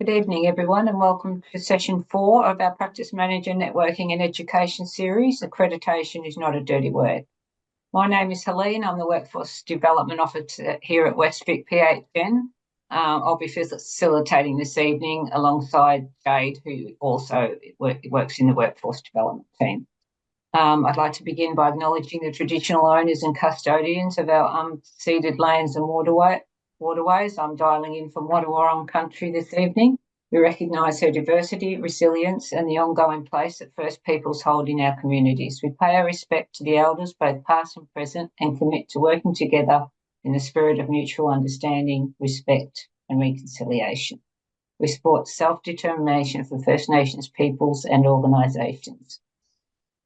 Good evening, everyone, and welcome to session 4 of our Practice Manager Networking and Education series, Accreditation is Not a Dirty Word. My name is Helene. I'm the Workforce Development Officer here at Westvic PHN. I'll be facilitating this evening alongside Jade, who also works in the Workforce Development team. I'd like to begin by acknowledging the traditional owners and custodians of our unceded lands and waterways. I'm dialing in from Wadawurrung country this evening. We recognise their diversity, resilience and the ongoing place that First Peoples hold in our communities. We pay our respect to the elders, both past and present, and commit to working together in the spirit of mutual understanding, respect and reconciliation. We support self-determination for First Nations peoples and organisations.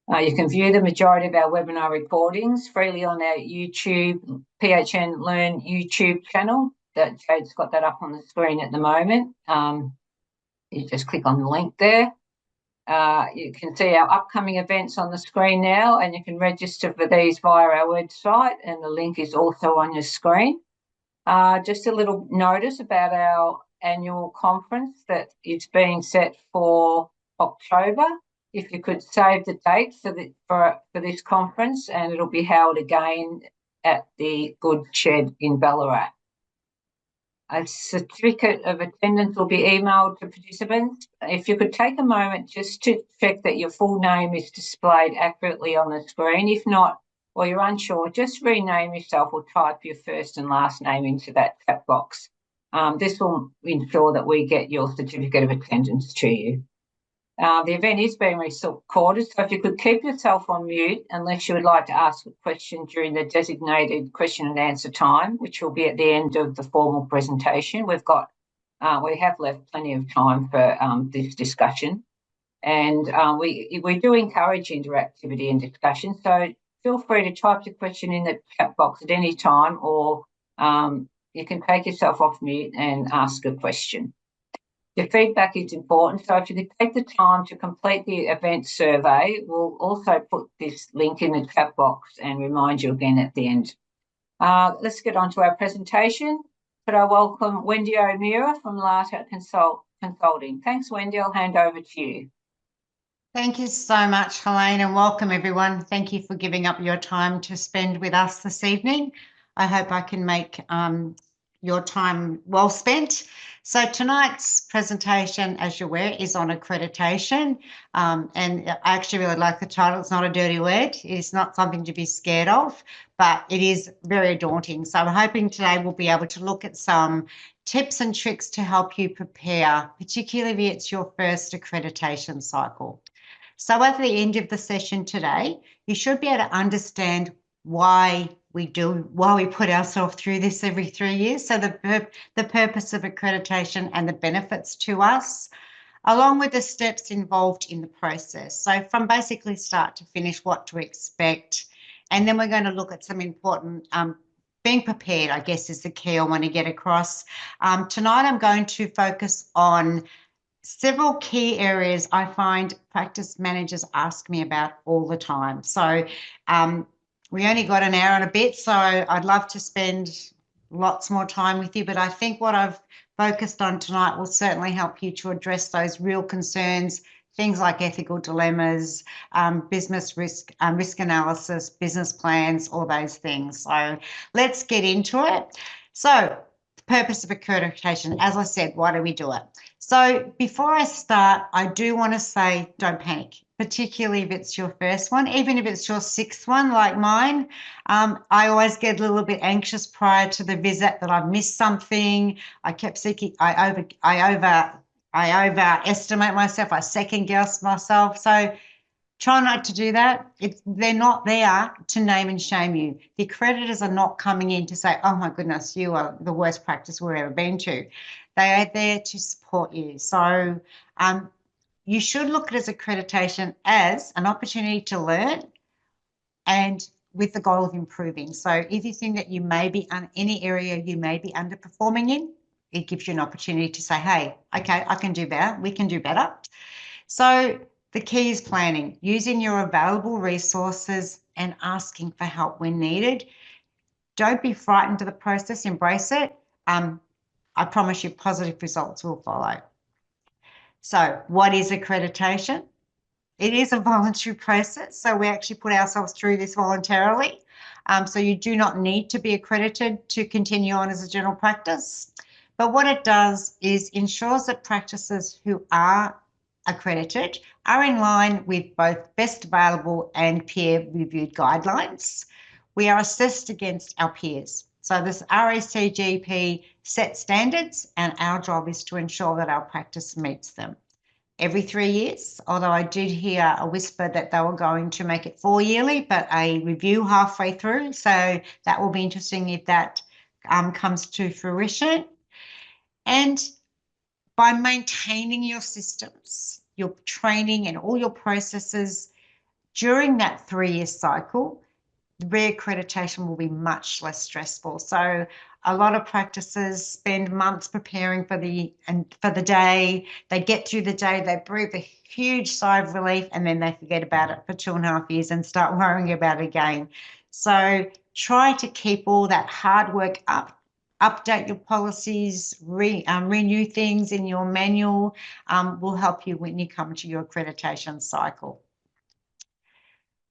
You can view the majority of our webinar recordings freely on our YouTube, PHN Learn YouTube channel. That Jade's got that up on the screen at the moment. You just click on the link there. You can see our upcoming events on the screen now, and you can register for these via our website, and the link is also on your screen. Just a little notice about our annual conference that is being set for October. If you could save the date for this conference, and it'll be held again at the Good Shed in Ballarat. A certificate of attendance will be emailed to participants. If you could take a moment just to check that your full name is displayed accurately on the screen. If not, or you're unsure, just rename yourself or type your first and last name into that chat box. This will ensure that we get your certificate of attendance to you. The event is being recorded, so if you could keep yourself on mute unless you would like to ask a question during the designated question and answer time, which will be at the end of the formal presentation. We have left plenty of time for this discussion, and we do encourage interactivity and discussion, so feel free to type your question in the chat box at any time, or you can take yourself off mute and ask a question. Your feedback is important, so if you could take the time to complete the event survey, we'll also put this link in the chat box and remind you again at the end. Let's get on to our presentation. Could I welcome Wendy O'Meara from Larter Consulting. Thanks, Wendy. I'll hand over to you. Thank you so much, Helene, and welcome everyone. Thank you for giving up your time to spend with us this evening. I hope I can make your time well spent. So tonight's presentation, as you're aware, is on accreditation, and I actually really like the title. It's not a dirty word. It's not something to be scared of, but it is very daunting. So I'm hoping today we'll be able to look at some tips and tricks to help you prepare, particularly if it's your first accreditation cycle. So at the end of the session today, you should be able to understand why we put ourselves through this every 3 years. So the purpose of accreditation and the benefits to us, along with the steps involved in the process. So from basically start to finish, what to expect. And then we're going to look at some important, being prepared, I guess, is the key I want to get across. Tonight I'm going to focus on several key areas I find practice managers ask me about all the time. So we only got an hour and a bit, so I'd love to spend lots more time with you, but I think what I've focused on tonight will certainly help you to address those real concerns, things like ethical dilemmas, business risk analysis, business plans, all those things. So let's get into it. So the purpose of accreditation, as I said, why do we do it? So before I start, I do want to say don't panic, particularly if it's your first one, even if it's your 6th one like mine. I always get a little bit anxious prior to the visit that I've missed something. I kept seeking, I overestimate myself, I second guess myself. So try not to do that. They're not there to name and shame you. The accreditors are not coming in to say, oh my goodness, you are the worst practice we've ever been to. They are there to support you. So you should look at accreditation as an opportunity to learn and with the goal of improving. So if you think that you may be in any area you may be underperforming in, it gives you an opportunity to say, hey, okay, I can do better. We can do better. So the key is planning, using your available resources and asking for help when needed. Don't be frightened of the process, embrace it. I promise you positive results will follow. So what is accreditation? It is a voluntary process, so we actually put ourselves through this voluntarily. So you do not need to be accredited to continue on as a general practice. But what it does is ensures that practices who are accredited are in line with both best available and peer-reviewed guidelines. We are assessed against our peers. So this RACGP set standards, and our job is to ensure that our practice meets them. Every 3 years, although I did hear a whisper that they were going to make it 4 yearly, but a review halfway through. So that will be interesting if that comes to fruition. And by maintaining your systems, your training and all your processes during that 3-year cycle, reaccreditation will be much less stressful. So a lot of practices spend months preparing for the day. They get through the day, they breathe a huge sigh of relief, and then they forget about it for 2.5 years and start worrying about it again. So try to keep all that hard work up. Update your policies, renew things in your manual, will help you when you come to your accreditation cycle.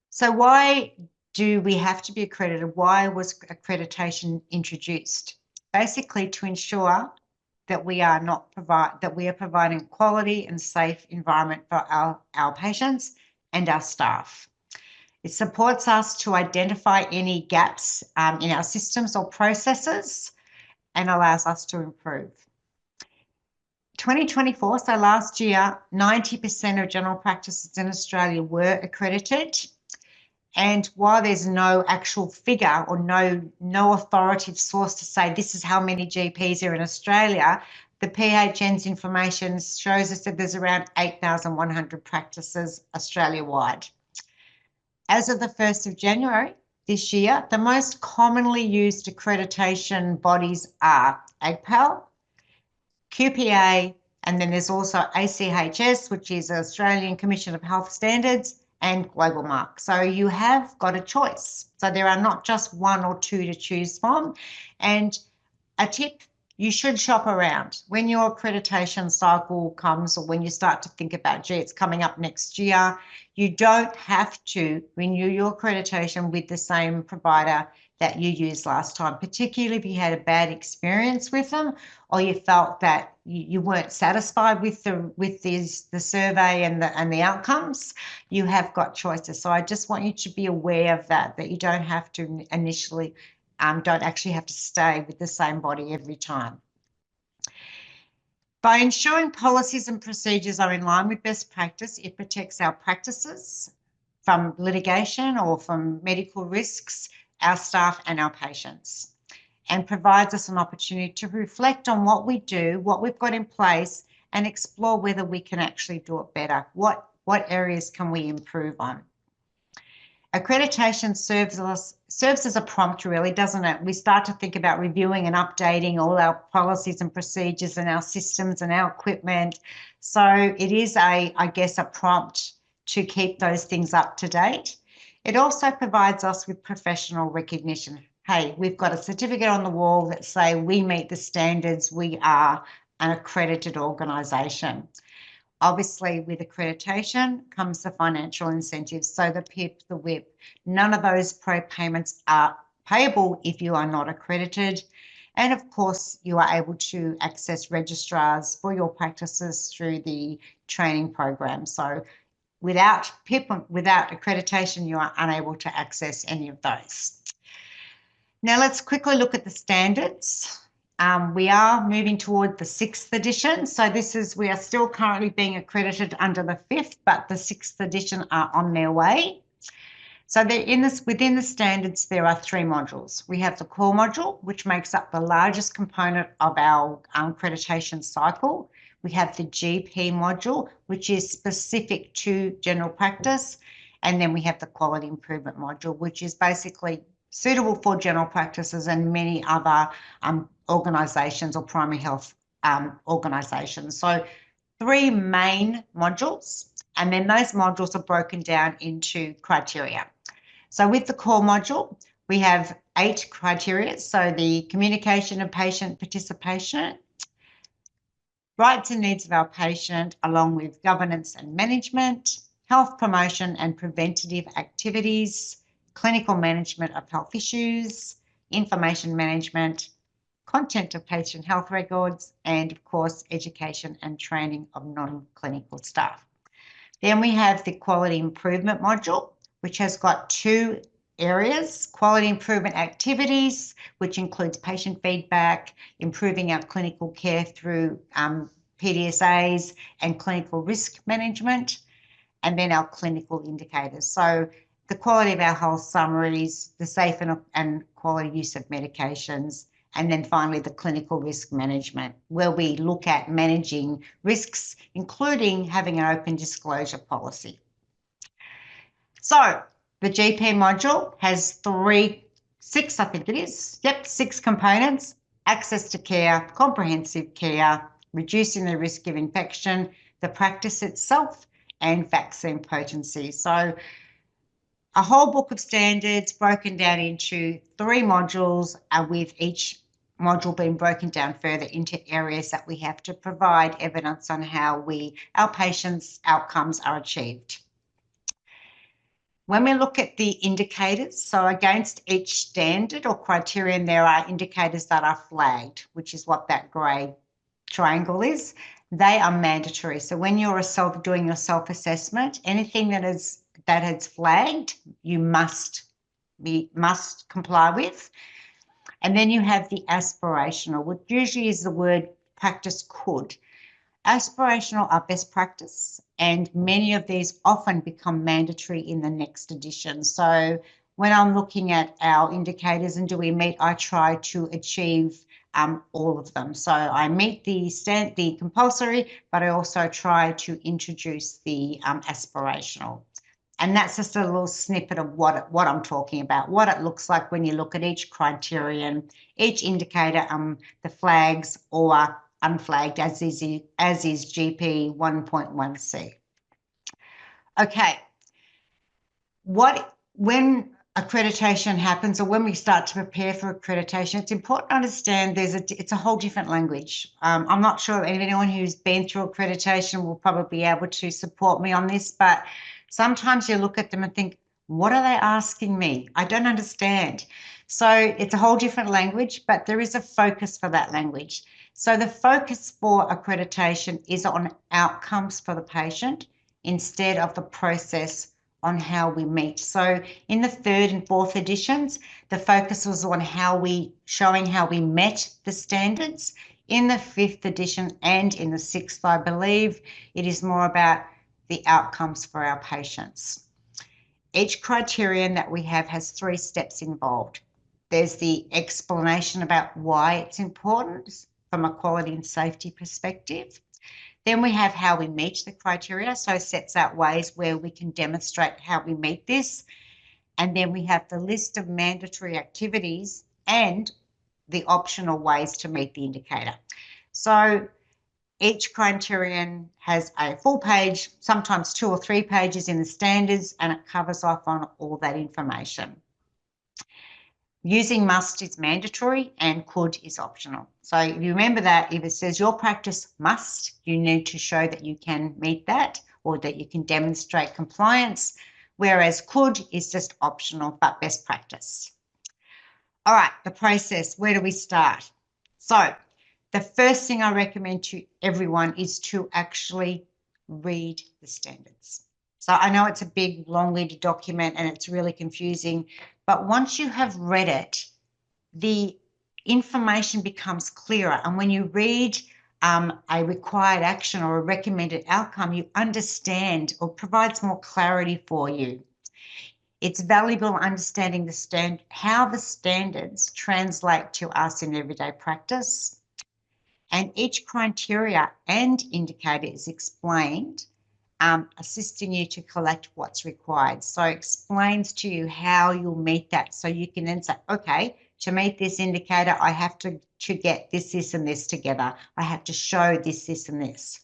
So why do we have to be accredited? Why was accreditation introduced? Basically to ensure that we are providing quality and safe environment for our patients and our staff. It supports us to identify any gaps in our systems or processes and allows us to improve. 2024, so last year, 90% of general practices in Australia were accredited. And while there's no actual figure or no authoritative source to say this is how many GPs are in Australia, the PHN's information shows us that there's around 8,100 practices Australia-wide. As of the 1st of January this year, the most commonly used accreditation bodies are AGPAL, QPA, and then there's also ACHS, which is Australian Commission of Health Standards, and Global Mark. So you have got a choice. So there are not just one or two to choose from. And a tip, you should shop around. When your accreditation cycle comes, or when you start to think about, gee, it's coming up next year, you don't have to renew your accreditation with the same provider that you used last time, particularly if you had a bad experience with them, or you felt that you weren't satisfied with the survey and the outcomes. You have got choices. So I just want you to be aware of that you don't have to initially, don't actually have to stay with the same body every time. By ensuring policies and procedures are in line with best practice, it protects our practices from litigation or from medical risks, our staff and our patients, and provides us an opportunity to reflect on what we do, what we've got in place, and explore whether we can actually do it better. What areas can we improve on? Accreditation serves as a prompt, really, doesn't it? We start to think about reviewing and updating all our policies and procedures and our systems and our equipment. So it is I guess, a prompt to keep those things up to date. It also provides us with professional recognition. Hey, we've got a certificate on the wall that say we meet the standards, we are an accredited organisation. Obviously, with accreditation comes the financial incentives, so the PIP, the WIP. None of those payments are payable if you are not accredited. And of course, you are able to access registrars for your practices through the training program. So without PIP, without accreditation, you are unable to access any of those. Now let's quickly look at the standards. We are moving toward the 6th edition. So we are still currently being accredited under the 5th, but the 6th edition are on their way. So within the standards, there are 3 modules. We have the core module, which makes up the largest component of our accreditation cycle. We have the GP module, which is specific to general practice. And then we have the quality improvement module, which is basically suitable for general practices and many other organisations or primary health organisations. So 3 main modules, and then those modules are broken down into criteria. So with the core module, we have 8 criteria. So the communication and patient participation, rights and needs of our patient, along with governance and management, health promotion and preventative activities, clinical management of health issues, information management, content of patient health records, and of course, education and training of non-clinical staff. Then we have the quality improvement module, which has got two areas: quality improvement activities, which includes patient feedback, improving our clinical care through PDSAs and clinical risk management, and then our clinical indicators. So the quality of our health summaries, the safe and quality use of medications, and then finally the clinical risk management, where we look at managing risks, including having an open disclosure policy. So the GP module has six, I think it is. Yep, 6 components: access to care, comprehensive care, reducing the risk of infection, the practice itself, and vaccine potency. So a whole book of standards broken down into 3 modules, with each module being broken down further into areas that we have to provide evidence on how our patients' outcomes are achieved. When we look at the indicators, so against each standard or criterion, there are indicators that are flagged, which is what that grey triangle is. They are mandatory. So when you're doing your self-assessment, anything that is flagged, you must comply with. And then you have the aspirational, which usually is the word practice could. Aspirational are best practice, and many of these often become mandatory in the next edition. So when I'm looking at our indicators and do we meet, I try to achieve all of them. So I meet the compulsory, but I also try to introduce the aspirational. And that's just a little snippet of what I'm talking about, what it looks like when you look at each criterion, each indicator, the flags or unflagged, as is GP 1.1c. Okay, when accreditation happens, or when we start to prepare for accreditation, it's important to understand it's a whole different language. I'm not sure anyone who's been through accreditation will probably be able to support me on this, but sometimes you look at them and think, what are they asking me? I don't understand. So it's a whole different language, but there is a focus for that language. So the focus for accreditation is on outcomes for the patient instead of the process on how we meet. So in the 3rd and 4th editions, the focus was on showing how we met the standards. In the 5th edition and in the 6th, I believe, it is more about the outcomes for our patients. Each criterion that we have has 3 steps involved. There's the explanation about why it's important from a quality and safety perspective. Then we have how we meet the criteria, so it sets out ways where we can demonstrate how we meet this. And then we have the list of mandatory activities and the optional ways to meet the indicator. So each criterion has a full page, sometimes 2 or 3 pages in the standards, and it covers off on all that information. Using must is mandatory and could is optional. So if you remember that, if it says your practice must, you need to show that you can meet that or that you can demonstrate compliance, whereas could is just optional but best practice. All right, the process, where do we start? So the first thing I recommend to everyone is to actually read the standards. So I know it's a big, long-winded document and it's really confusing, but once you have read it, the information becomes clearer. And when you read a required action or a recommended outcome, you understand or provides more clarity for you. It's valuable understanding how the standards translate to us in everyday practice. And each criteria and indicator is explained, assisting you to collect what's required. So it explains to you how you'll meet that. So you can then say, okay, to meet this indicator, I have to get this, and this together. I have to show this, and this.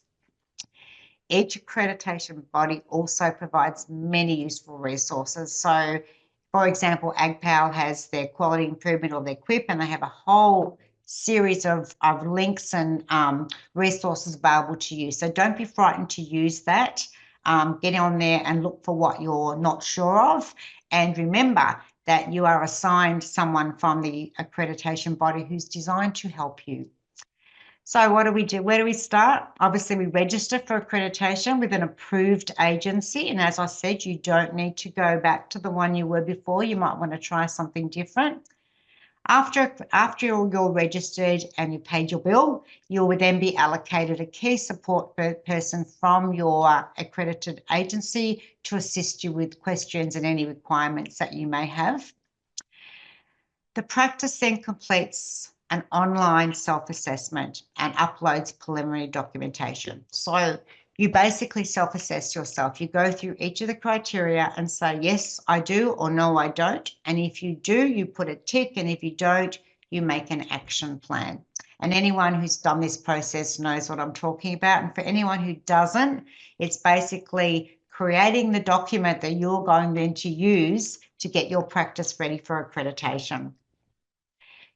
Each accreditation body also provides many useful resources. So, for example, AgPal has their quality improvement or their QIP, and they have a whole series of links and resources available to you. So don't be frightened to use that. Get on there and look for what you're not sure of. And remember that you are assigned someone from the accreditation body who's designed to help you. So what do we do? Where do we start? Obviously, we register for accreditation with an approved agency. And as I said, you don't need to go back to the one you were before. You might want to try something different. After you're registered and you paid your bill, you will then be allocated a key support person from your accredited agency to assist you with questions and any requirements that you may have. The practice then completes an online self-assessment and uploads preliminary documentation. So you basically self-assess yourself. You go through each of the criteria and say, yes, I do, or no, I don't. And if you do, you put a tick. And if you don't, you make an action plan. And anyone who's done this process knows what I'm talking about. And for anyone who doesn't, it's basically creating the document that you're going then to use to get your practice ready for accreditation.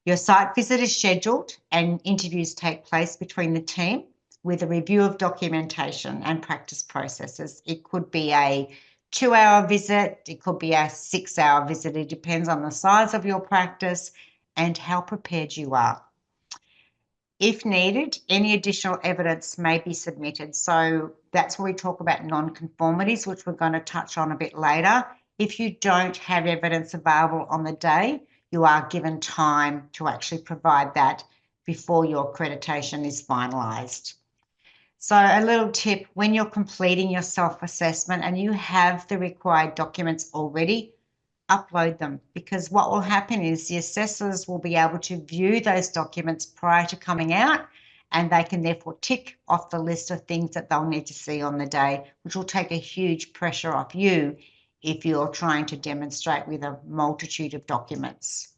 Your site visit is scheduled and interviews take place between the team with a review of documentation and practice processes. It could be a 2-hour visit, it could be a 6-hour visit. It depends on the size of your practice and how prepared you are. If needed, any additional evidence may be submitted. So that's where we talk about non-conformities, which we're going to touch on a bit later. If you don't have evidence available on the day, you are given time to actually provide that before your accreditation is finalised. So a little tip, when you're completing your self-assessment and you have the required documents already, upload them, because what will happen is the assessors will be able to view those documents prior to coming out, and they can therefore tick off the list of things that they'll need to see on the day, which will take a huge pressure off you if you're trying to demonstrate with a multitude of documents.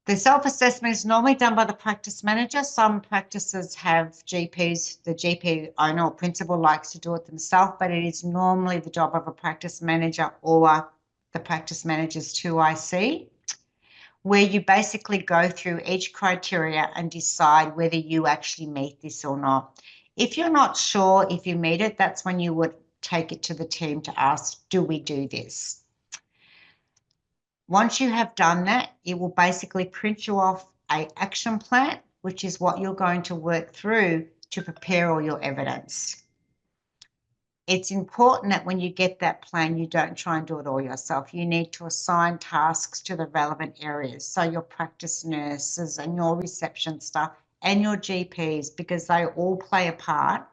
The self-assessment is normally done by the practice manager. Some practices have GPs, the GP owner or principal likes to do it themselves, but it is normally the job of a practice manager or the practice manager's 2IC, where you basically go through each criteria and decide whether you actually meet this or not. If you're not sure if you meet it, that's when you would take it to the team to ask, do we do this? Once you have done that, it will basically print you off an action plan, which is what you're going to work through to prepare all your evidence. It's important that when you get that plan, you don't try and do it all yourself. You need to assign tasks to the relevant areas. So your practice nurses and your reception staff and your GPs, because they all play a part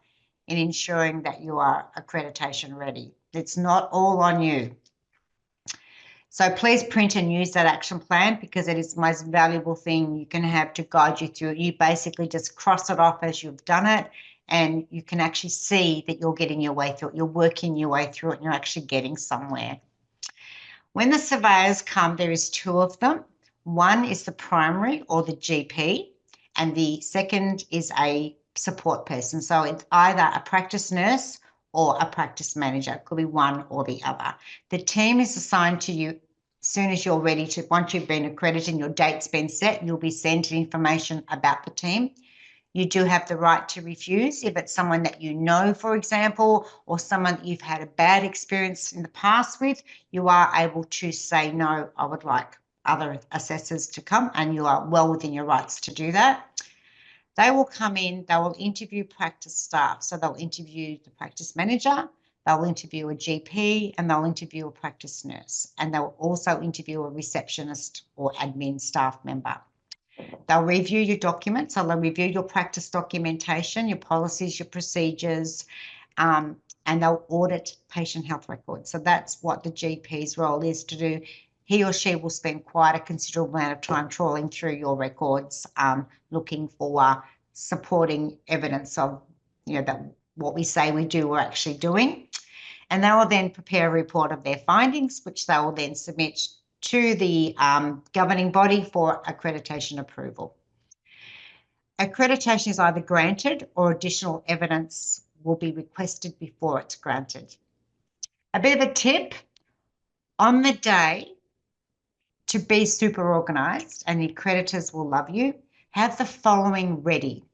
in ensuring that you are accreditation ready. It's not all on you. So please print and use that action plan, because it is the most valuable thing you can have to guide you through. You basically just cross it off as you've done it, and you can actually see that you're getting your way through it. You're working your way through it and you're actually getting somewhere. When the surveyors come, there is 2 of them. One is the primary or the GP, and the second is a support person. So it's either a practice nurse or a practice manager. It could be one or the other. The team is assigned to you as soon as you're ready to, once you've been accredited and your date's been set, you'll be sent information about the team. You do have the right to refuse if it's someone that you know, for example, or someone that you've had a bad experience in the past with. You are able to say, no, I would like other assessors to come, and you are well within your rights to do that. They will come in, they will interview practice staff. So they'll interview the practice manager, they'll interview a GP, and they'll interview a practice nurse. And they'll also interview a receptionist or admin staff member. They'll review your documents, so they'll review your practice documentation, your policies, your procedures, and they'll audit patient health records. So that's what the GP's role is to do. He or she will spend quite a considerable amount of time trawling through your records, looking for supporting evidence of, that what we say we do, we're actually doing. And they will then prepare a report of their findings, which they will then submit to the governing body for accreditation approval. Accreditation is either granted or additional evidence will be requested before it's granted. A bit of a tip, on the day, to be super organised, and the accreditors will love you, have the following ready.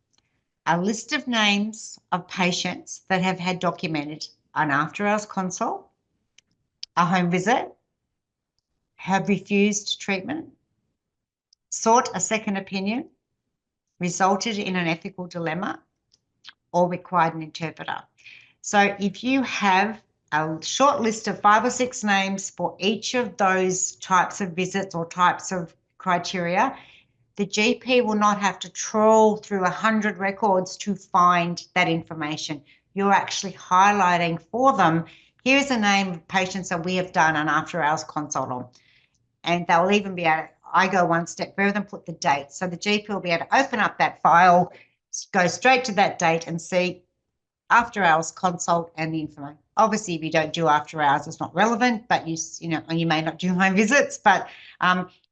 A list of names of patients that have had documented an after-hours consult, a home visit, have refused treatment, sought a second opinion, resulted in an ethical dilemma, or required an interpreter. So if you have a short list of 5 or 6 names for each of those types of visits or types of criteria, the GP will not have to trawl through 100 records to find that information. You're actually highlighting for them, here's a name of patients that we have done an after-hours consult on. And they'll even be able to, I go one step further and put the date. So the GP will be able to open up that file, go straight to that date and see after hours consult and the information. Obviously, if you don't do after hours, it's not relevant, but you may not do home visits, but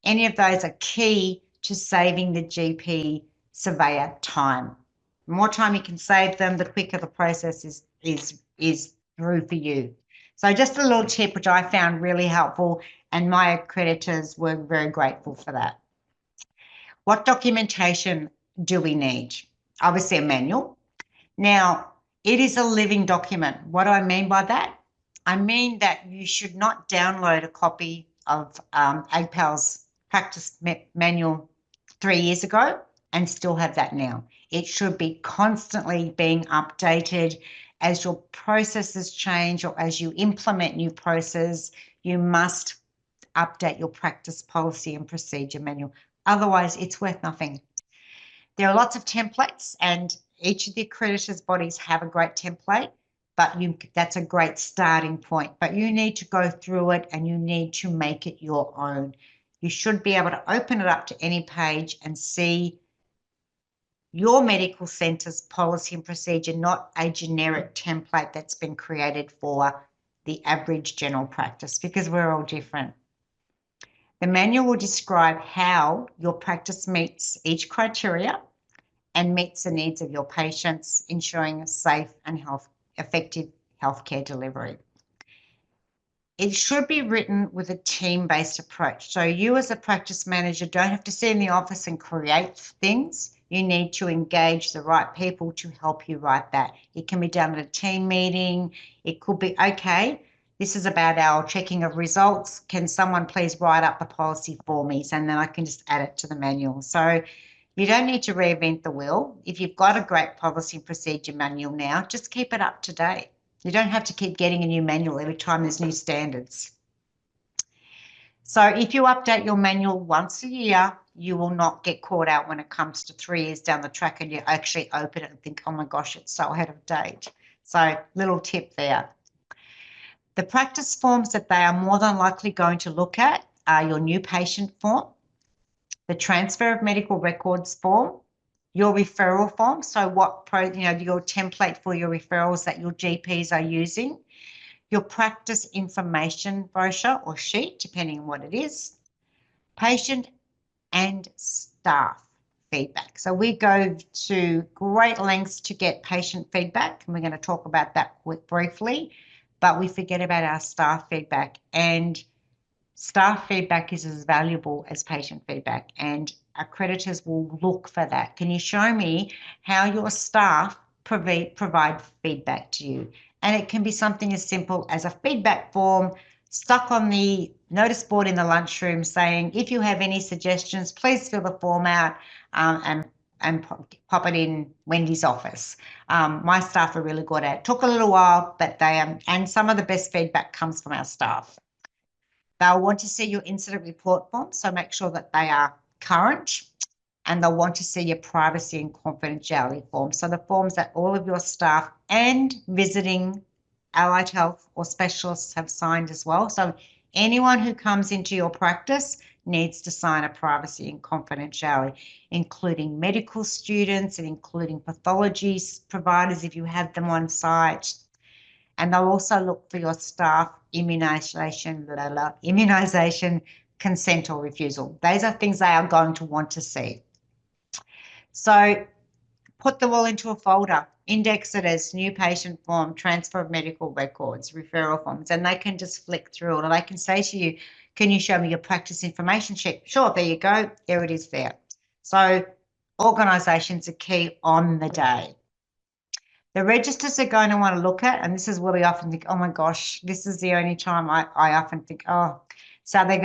any of those are key to saving the GP surveyor time. The more time you can save them, the quicker the process is through for you. So just a little tip, which I found really helpful, and my accreditors were very grateful for that. What documentation do we need? Obviously a manual. Now, it is a living document. What do I mean by that? I mean that you should not download a copy of AGPAL's practice manual 3 years ago and still have that now. It should be constantly being updated as your processes change or as you implement new processes. You must update your practice policy and procedure manual. Otherwise, it's worth nothing. There are lots of templates, and each of the accreditors bodies have a great template, but that's a great starting point. But you need to go through it and you need to make it your own. You should be able to open it up to any page and see your medical centre's policy and procedure, not a generic template that's been created for the average general practice, because we're all different. The manual will describe how your practice meets each criteria and meets the needs of your patients, ensuring a safe and effective healthcare delivery. It should be written with a team-based approach. So you as a practice manager don't have to sit in the office and create things. You need to engage the right people to help you write that. It can be done at a team meeting. It could be, okay, this is about our checking of results. Can someone please write up the policy for me? And then I can just add it to the manual. So you don't need to reinvent the wheel. If you've got a great policy and procedure manual now, just keep it up to date. You don't have to keep getting a new manual every time there's new standards. So if you update your manual once a year, you will not get caught out when it comes to 3 years down the track and you actually open it and think, oh my gosh, it's so ahead of date. So little tip there. The practice forms that they are more than likely going to look at are your new patient form, the transfer of medical records form, your referral form. So your template for your referrals that your GPs are using, your practice information brochure or sheet, depending on what it is, patient and staff feedback. So we go to great lengths to get patient feedback, and we're going to talk about that briefly, but we forget about our staff feedback, and staff feedback is as valuable as patient feedback, and accreditors will look for that. Can you show me how your staff provide feedback to you? And it can be something as simple as a feedback form stuck on the notice board in the lunchroom saying, if you have any suggestions, please fill the form out and pop it in Wendy's office. My staff are really good at it. Took a little while, but and some of the best feedback comes from our staff. They'll want to see your incident report form, so make sure that they are current, and they'll want to see your privacy and confidentiality form. So the forms that all of your staff and visiting allied health or specialists have signed as well. So anyone who comes into your practice needs to sign a privacy and confidentiality, including medical students and including pathology providers if you have them on site. And they'll also look for your staff immunisation consent or refusal. Those are things they are going to want to see. So put them all into a folder, index it as new patient form, transfer of medical records, referral forms, and they can just flick through it. Or they can say to you, Can you show me your practice information sheet? Sure, there you go. There it is there. So organisations are key on the day. The registers are going to want to look at, and this is where we often think, oh my gosh, this is the only time I often think, oh. So they're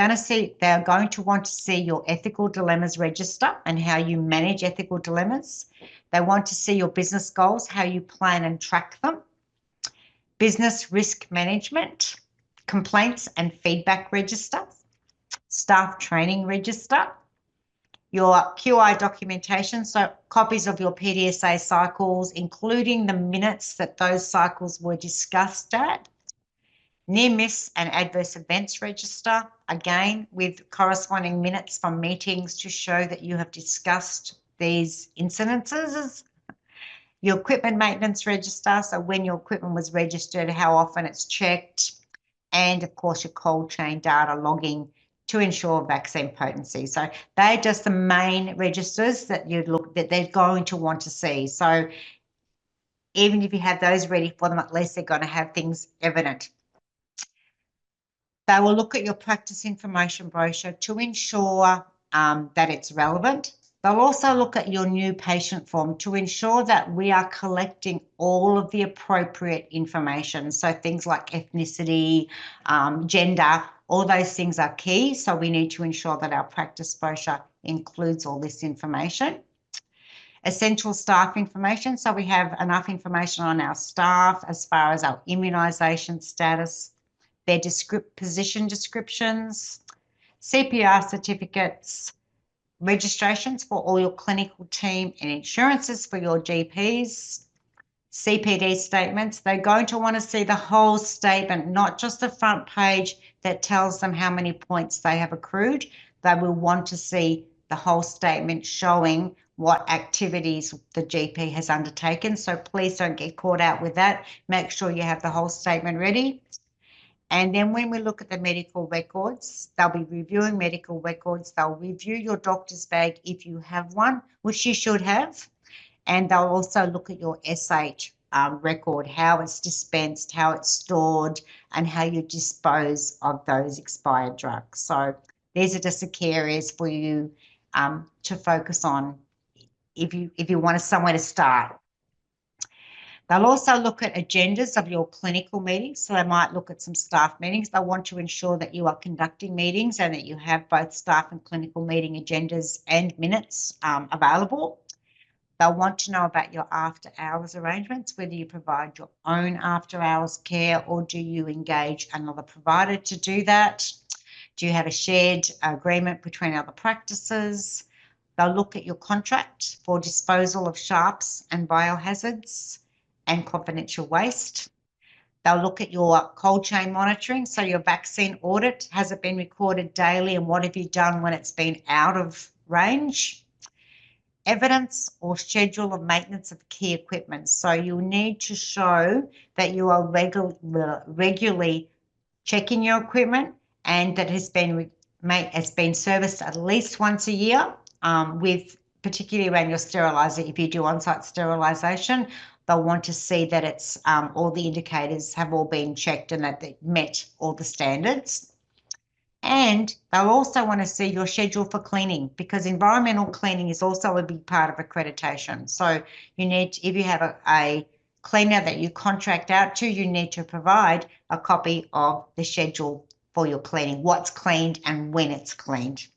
going to want to see your ethical dilemmas register and how you manage ethical dilemmas. They want to see your business goals, how you plan and track them. Business risk management, complaints and feedback register, staff training register, your QI documentation, so copies of your PDSA cycles, including the minutes that those cycles were discussed at, near miss and adverse events register, again with corresponding minutes from meetings to show that you have discussed these incidences. Your equipment maintenance register, so when your equipment was registered, how often it's checked, and of course your cold chain data logging to ensure vaccine potency. So they're just the main registers that they're going to want to see. So even if you have those ready for them, at least they're going to have things evident. They will look at your practice information brochure to ensure that it's relevant. They'll also look at your new patient form to ensure that we are collecting all of the appropriate information. So things like ethnicity, gender, all those things are key. So we need to ensure that our practice brochure includes all this information. Essential staff information. So we have enough information on our staff as far as our immunisation status, their position descriptions, CPR certificates, registrations for all your clinical team and insurances for your GPs, CPD statements. They're going to want to see the whole statement, not just the front page that tells them how many points they have accrued. They will want to see the whole statement showing what activities the GP has undertaken. So please don't get caught out with that. Make sure you have the whole statement ready. And then when we look at the medical records, they'll be reviewing medical records. They'll review your doctor's bag if you have one, which you should have. And they'll also look at your SH record, how it's dispensed, how it's stored, and how you dispose of those expired drugs. So these are just the key areas for you to focus on if you want somewhere to start. They'll also look at agendas of your clinical meetings. So they might look at some staff meetings. They want to ensure that you are conducting meetings and that you have both staff and clinical meeting agendas and minutes available. They'll want to know about your after hours arrangements, whether you provide your own after hours care or do you engage another provider to do that? Do you have a shared agreement between other practices? They'll look at your contract for disposal of sharps and biohazards and confidential waste. They'll look at your cold chain monitoring. So your vaccine audit, has it been recorded daily and what have you done when it's been out of range? Evidence or schedule of maintenance of key equipment. So you'll need to show that you are regularly checking your equipment and that has been serviced at least once a year, with particularly around your sterilizer. If you do on-site sterilisation, they'll want to see that it's all the indicators have all been checked and that they met all the standards. And they'll also want to see your schedule for cleaning, because environmental cleaning is also a big part of accreditation. So you need, if you have a cleaner that you contract out to, you need to provide a copy of the schedule for your cleaning, what's cleaned and when it's cleaned.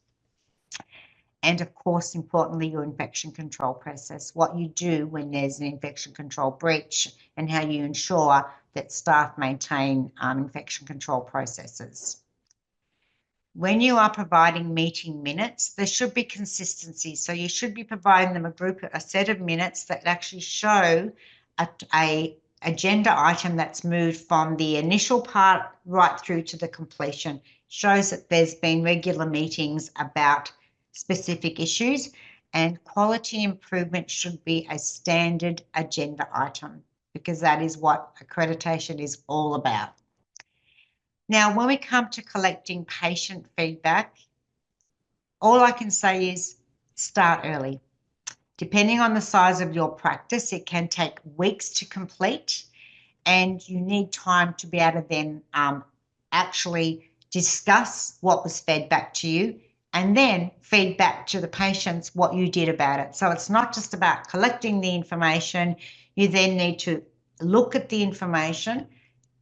And of course, importantly, your infection control process, what you do when there's an infection control breach and how you ensure that staff maintain infection control processes. When you are providing meeting minutes, there should be consistency. So you should be providing them a set of minutes that actually show a agenda item that's moved from the initial part right through to the completion. Shows that there's been regular meetings about specific issues, and quality improvement should be a standard agenda item, because that is what accreditation is all about. Now, when we come to collecting patient feedback, all I can say is start early. Depending on the size of your practice, it can take weeks to complete, and you need time to be able to then actually discuss what was fed back to you, and then feed back to the patients what you did about it. So it's not just about collecting the information. You then need to look at the information,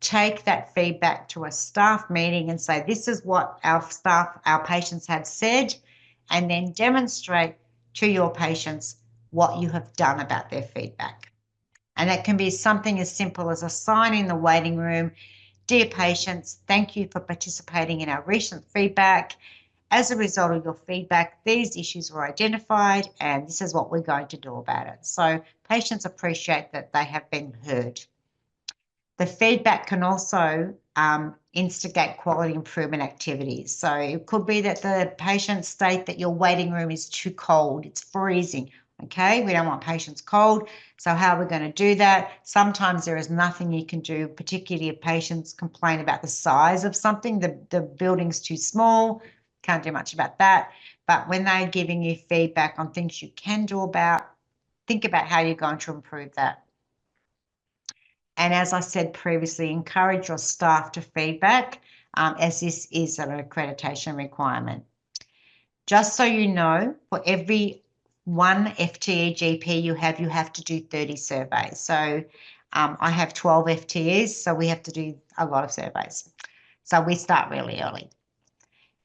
take that feedback to a staff meeting and say, this is what our patients have said, and then demonstrate to your patients what you have done about their feedback. And that can be something as simple as a sign in the waiting room: dear patients, thank you for participating in our recent feedback. As a result of your feedback, these issues were identified and this is what we're going to do about it. So patients appreciate that they have been heard. The feedback can also instigate quality improvement activities. So it could be that the patients state that your waiting room is too cold, it's freezing. Okay, we don't want patients cold. So how are we going to do that? Sometimes there is nothing you can do, particularly if patients complain about the size of something. The building's too small, can't do much about that. But when they're giving you feedback on things you can do about, think about how you're going to improve that. And as I said previously, encourage your staff to feedback, as this is an accreditation requirement. Just so you know, for every one FTE GP you have to do 30 surveys. So I have 12 FTEs, so we have to do a lot of surveys. So we start really early.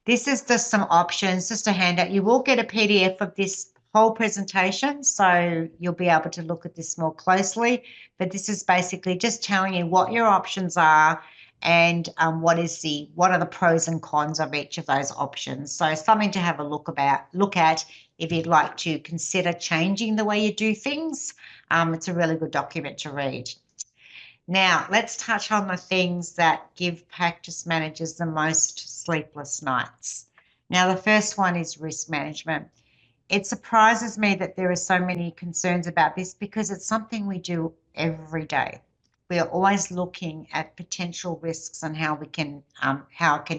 This is just some options, just a handout. You will get a PDF of this whole presentation, so you'll be able to look at this more closely. But this is basically just telling you what your options are and what are the pros and cons of each of those options. So something to have a look at if you'd like to consider changing the way you do things. It's a really good document to read. Now, let's touch on the things that give practice managers the most sleepless nights. Now, the first one is risk management. It surprises me that there are so many concerns about this because it's something we do every day. We are always looking at potential risks and how it can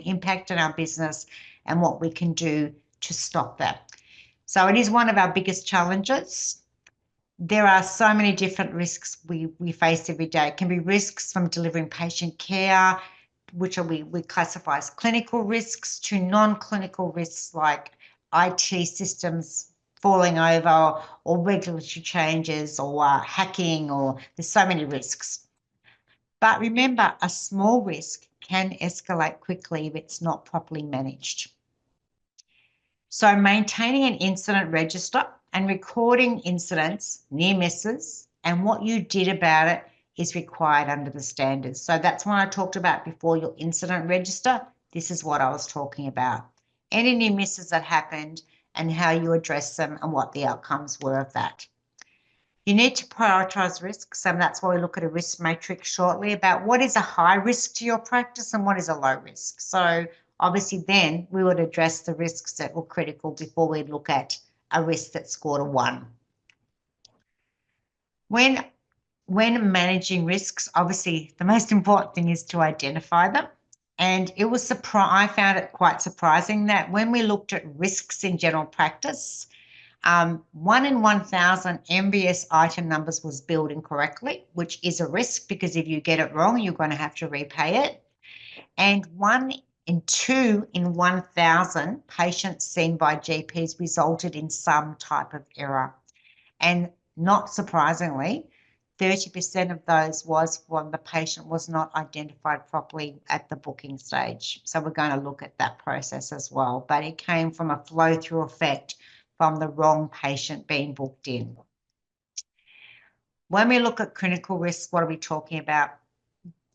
impact on our business and what we can do to stop that. So it is one of our biggest challenges. There are so many different risks we face every day. It can be risks from delivering patient care, which we classify as clinical risks, to non-clinical risks like IT systems falling over or regulatory changes or hacking, or there's so many risks. But remember, a small risk can escalate quickly if it's not properly managed. So maintaining an incident register and recording incidents, near misses, and what you did about it is required under the standards. So that's what I talked about before, your incident register. This is what I was talking about. Any near misses that happened and how you address them and what the outcomes were of that. You need to prioritise risks, and that's why we look at a risk matrix shortly about what is a high risk to your practice and what is a low risk. So obviously then we would address the risks that were critical before we look at a risk that scored a 1. When managing risks, obviously the most important thing is to identify them. And it was I found it quite surprising that when we looked at risks in general practice, 1 in 1,000 MBS item numbers was billed incorrectly, which is a risk because if you get it wrong, you're going to have to repay it. And 1 in 2 in 1,000 patients seen by GPs resulted in some type of error. And not surprisingly, 30% of those was when the patient was not identified properly at the booking stage. So we're going to look at that process as well. But it came from a flow-through effect from the wrong patient being booked in. When we look at clinical risks, what are we talking about?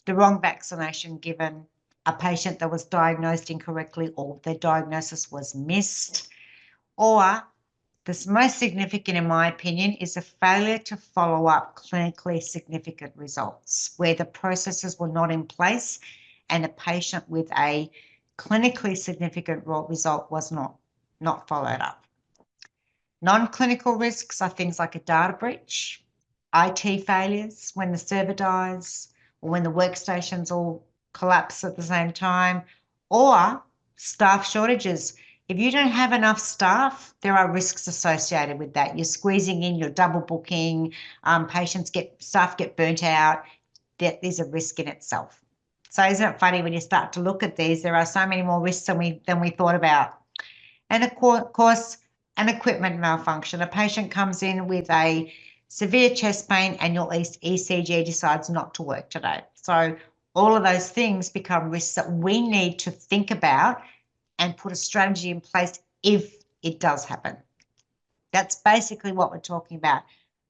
The wrong vaccination given, a patient that was diagnosed incorrectly or the diagnosis was missed, or the most significant, in my opinion, is a failure to follow up clinically significant results where the processes were not in place and a patient with a clinically significant result was not followed up. Non-clinical risks are things like a data breach, IT failures when the server dies or when the workstations all collapse at the same time, or staff shortages. If you don't have enough staff, there are risks associated with that. You're squeezing in, you're double booking, staff get burnt out. That is a risk in itself. So isn't it funny when you start to look at these, there are so many more risks than we thought about. And of course, an equipment malfunction. A patient comes in with a severe chest pain and your ECG decides not to work today. So all of those things become risks that we need to think about and put a strategy in place if it does happen. That's basically what we're talking about.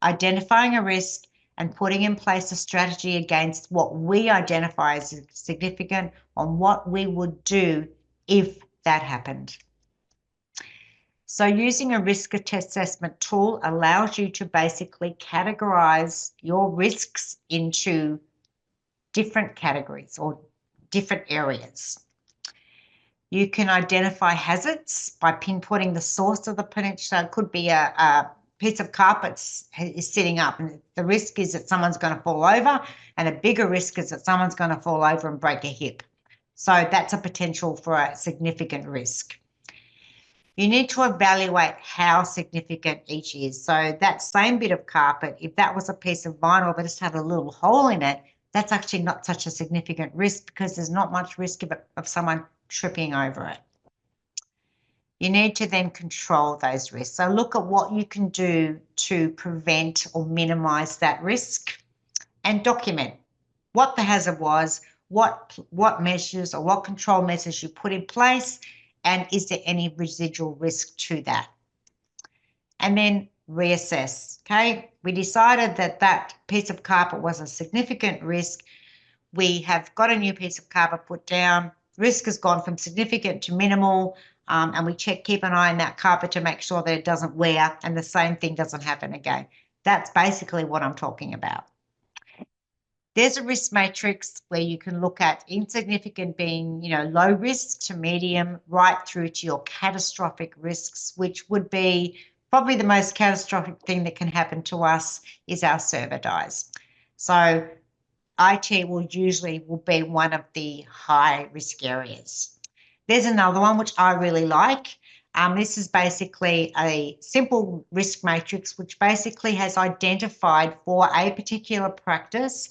Identifying a risk and putting in place a strategy against what we identify as significant on what we would do if that happened. So using a risk assessment tool allows you to basically categorize your risks into different categories or different areas. You can identify hazards by pinpointing the source of the potential. So it could be a piece of carpet is sitting up and the risk is that someone's going to fall over, and a bigger risk is that someone's going to fall over and break a hip. So that's a potential for a significant risk. You need to evaluate how significant each is. So that same bit of carpet, if that was a piece of vinyl that just had a little hole in it, that's actually not such a significant risk because there's not much risk of someone tripping over it. You need to then control those risks. So look at what you can do to prevent or minimize that risk and document what the hazard was, what measures or what control measures you put in place, and is there any residual risk to that? And then reassess, okay? We decided that that piece of carpet was a significant risk. We have got a new piece of carpet put down. Risk has gone from significant to minimal, and we keep an eye on that carpet to make sure that it doesn't wear and the same thing doesn't happen again. That's basically what I'm talking about. There's a risk matrix where you can look at insignificant being, low risk to medium, right through to your catastrophic risks, which would be probably the most catastrophic thing that can happen to us is our server dies. So IT will be one of the high risk areas. There's another one which I really like. This is basically a simple risk matrix which basically has identified for a particular practice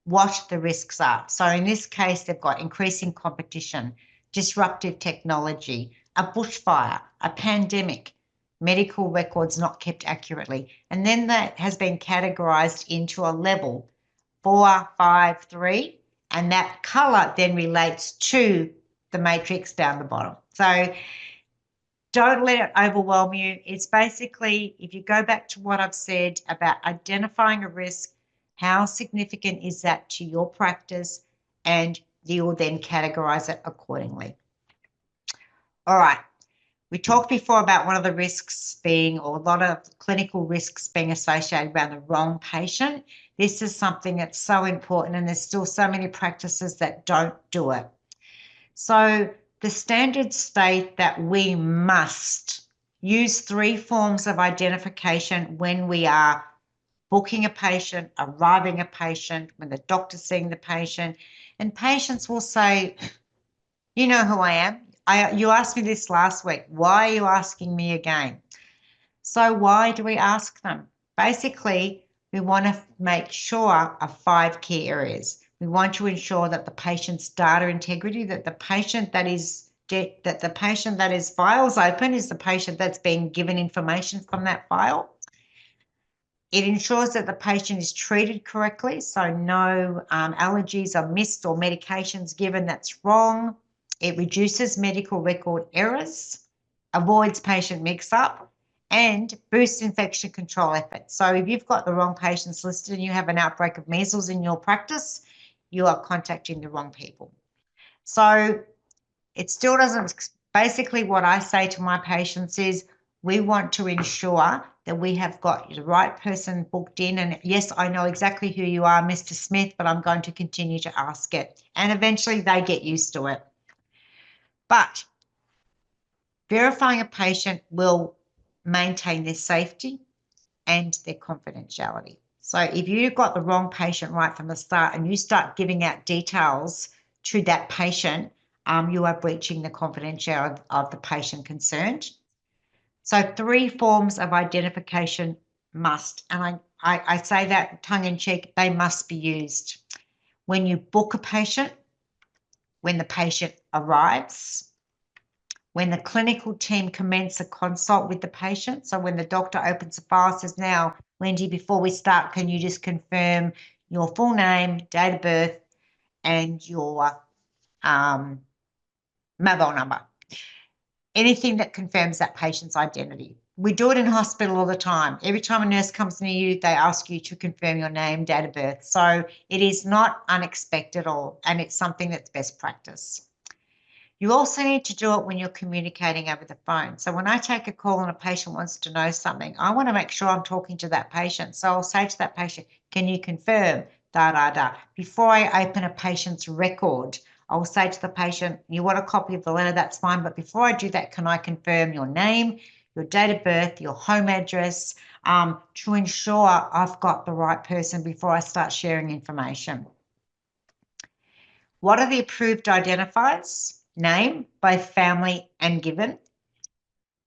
what the risks are. So in this case, they've got increasing competition, disruptive technology, a bushfire, a pandemic, medical records not kept accurately. And then that has been categorized into a level 4, 5, 3, and that color then relates to the matrix down the bottom. So don't let it overwhelm you. It's basically, if you go back to what I've said about identifying a risk, how significant is that to your practice, and you will then categorize it accordingly. All right. We talked before about one of the risks being, or a lot of clinical risks being associated around the wrong patient. This is something that's so important, and there's still so many practices that don't do it. So the standards state that we must use 3 forms of identification when we are booking a patient, arriving a patient, when the doctor's seeing the patient, and patients will say, you know who I am. You asked me this last week. Why are you asking me again? So why do we ask them? Basically, we want to make sure of 5 key areas. We want to ensure that the patient's data integrity, that the patient that is files open is the patient that's being given information from that file. It ensures that the patient is treated correctly, so no allergies are missed or medications given that's wrong. It reduces medical record errors, avoids patient mix-up, and boosts infection control efforts. So if you've got the wrong patients listed and you have an outbreak of measles in your practice, you are contacting the wrong people. So it still doesn't, basically what I say to my patients is we want to ensure that we have got the right person booked in. And yes, I know exactly who you are, Mr. Smith, but I'm going to continue to ask it. And eventually they get used to it. But verifying a patient will maintain their safety and their confidentiality. So if you've got the wrong patient right from the start and you start giving out details to that patient, you are breaching the confidentiality of the patient concerned. So 3 forms of identification must, and I say that tongue in cheek, they must be used. When you book a patient, when the patient arrives, when the clinical team commence a consult with the patient. So when the doctor opens the file, says, now, Wendy, before we start, can you just confirm your full name, date of birth, and your mobile number? Anything that confirms that patient's identity. We do it in hospital all the time. Every time a nurse comes near you, they ask you to confirm your name, date of birth. So it is not unexpected and it's something that's best practice. You also need to do it when you're communicating over the phone. So when I take a call and a patient wants to know something, I want to make sure I'm talking to that patient. So I'll say to that patient, can you confirm, da, da, da. Before I open a patient's record, I'll say to the patient, you want a copy of the letter, that's fine. But before I do that, can I confirm your name, your date of birth, your home address, to ensure I've got the right person before I start sharing information. What are the approved identifiers? Name, both family and given.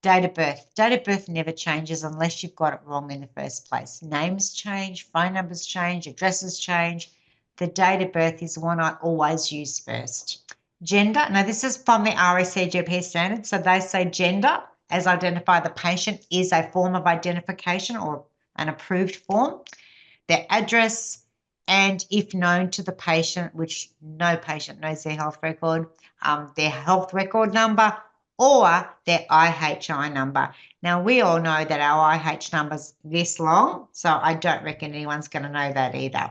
Date of birth. Date of birth never changes unless you've got it wrong in the first place. Names change, phone numbers change, addresses change. The date of birth is the one I always use first. Gender. Now, this is from the RACGP standard. So they say gender, as identify the patient, is a form of identification or an approved form. Their address, and if known to the patient, which no patient knows their health record, their health record number or their IHI number. Now, we all know that our IH number's this long, so I don't reckon anyone's going to know that either.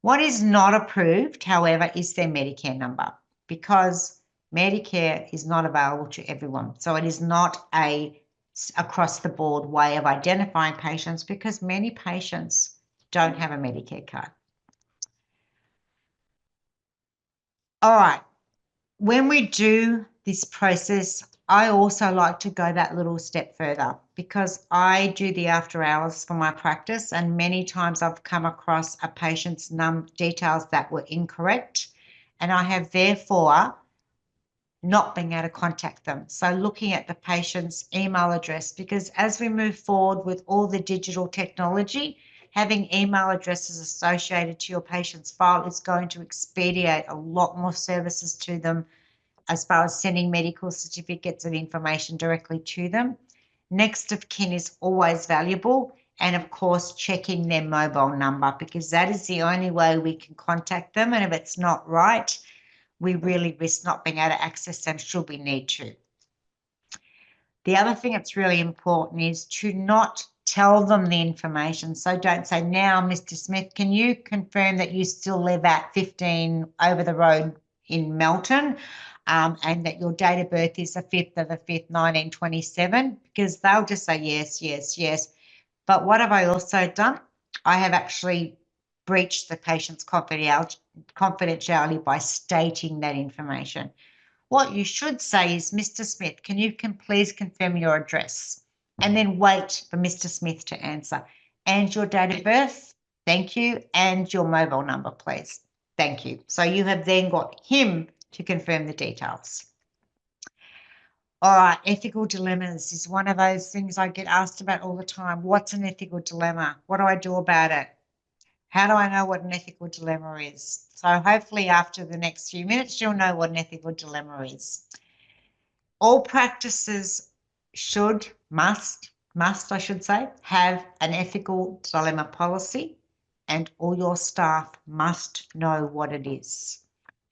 What is not approved, however, is their Medicare number, because Medicare is not available to everyone. So it is not a across the board way of identifying patients because many patients don't have a Medicare card. All right. When we do this process, I also like to go that little step further because I do the after hours for my practice, and many times I've come across a patient's details that were incorrect, and I have therefore not being able to contact them. So looking at the patient's email address, because as we move forward with all the digital technology, having email addresses associated to your patient's file is going to expedite a lot more services to them as far as sending medical certificates and information directly to them. Next of kin is always valuable. And of course, checking their mobile number, because that is the only way we can contact them. And if it's not right, we really risk not being able to access them should we need to. The other thing that's really important is to not tell them the information. So don't say, now, Mr. Smith, can you confirm that you still live at 15 over the road in Melton, and that your date of birth is the 5th of the 5th, 1927, because they'll just say yes, yes, yes. But what have I also done? I have actually breached the patient's confidentiality by stating that information. What you should say is, Mr. Smith, can you please confirm your address? And then wait for Mr. Smith to answer. And your date of birth, thank you, and your mobile number, please. Thank you. So you have then got him to confirm the details. All right, ethical dilemmas is one of those things I get asked about all the time. What's an ethical dilemma? What do I do about it? How do I know what an ethical dilemma is? So hopefully after the next few minutes, you'll know what an ethical dilemma is. All practices must, I should say, have an ethical dilemma policy, and all your staff must know what it is.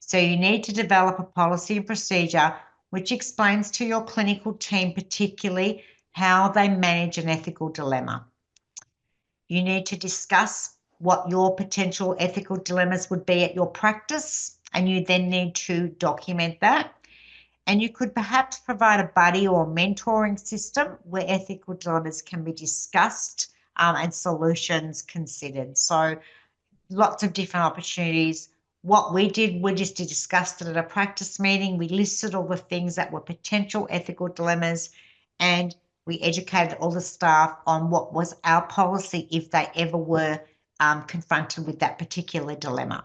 So you need to develop a policy and procedure which explains to your clinical team particularly how they manage an ethical dilemma. You need to discuss what your potential ethical dilemmas would be at your practice, and you then need to document that. And you could perhaps provide a buddy or mentoring system where ethical dilemmas can be discussed and solutions considered. So lots of different opportunities. What we did, we just discussed it at a practice meeting. We listed all the things that were potential ethical dilemmas, and we educated all the staff on what was our policy if they ever were confronted with that particular dilemma.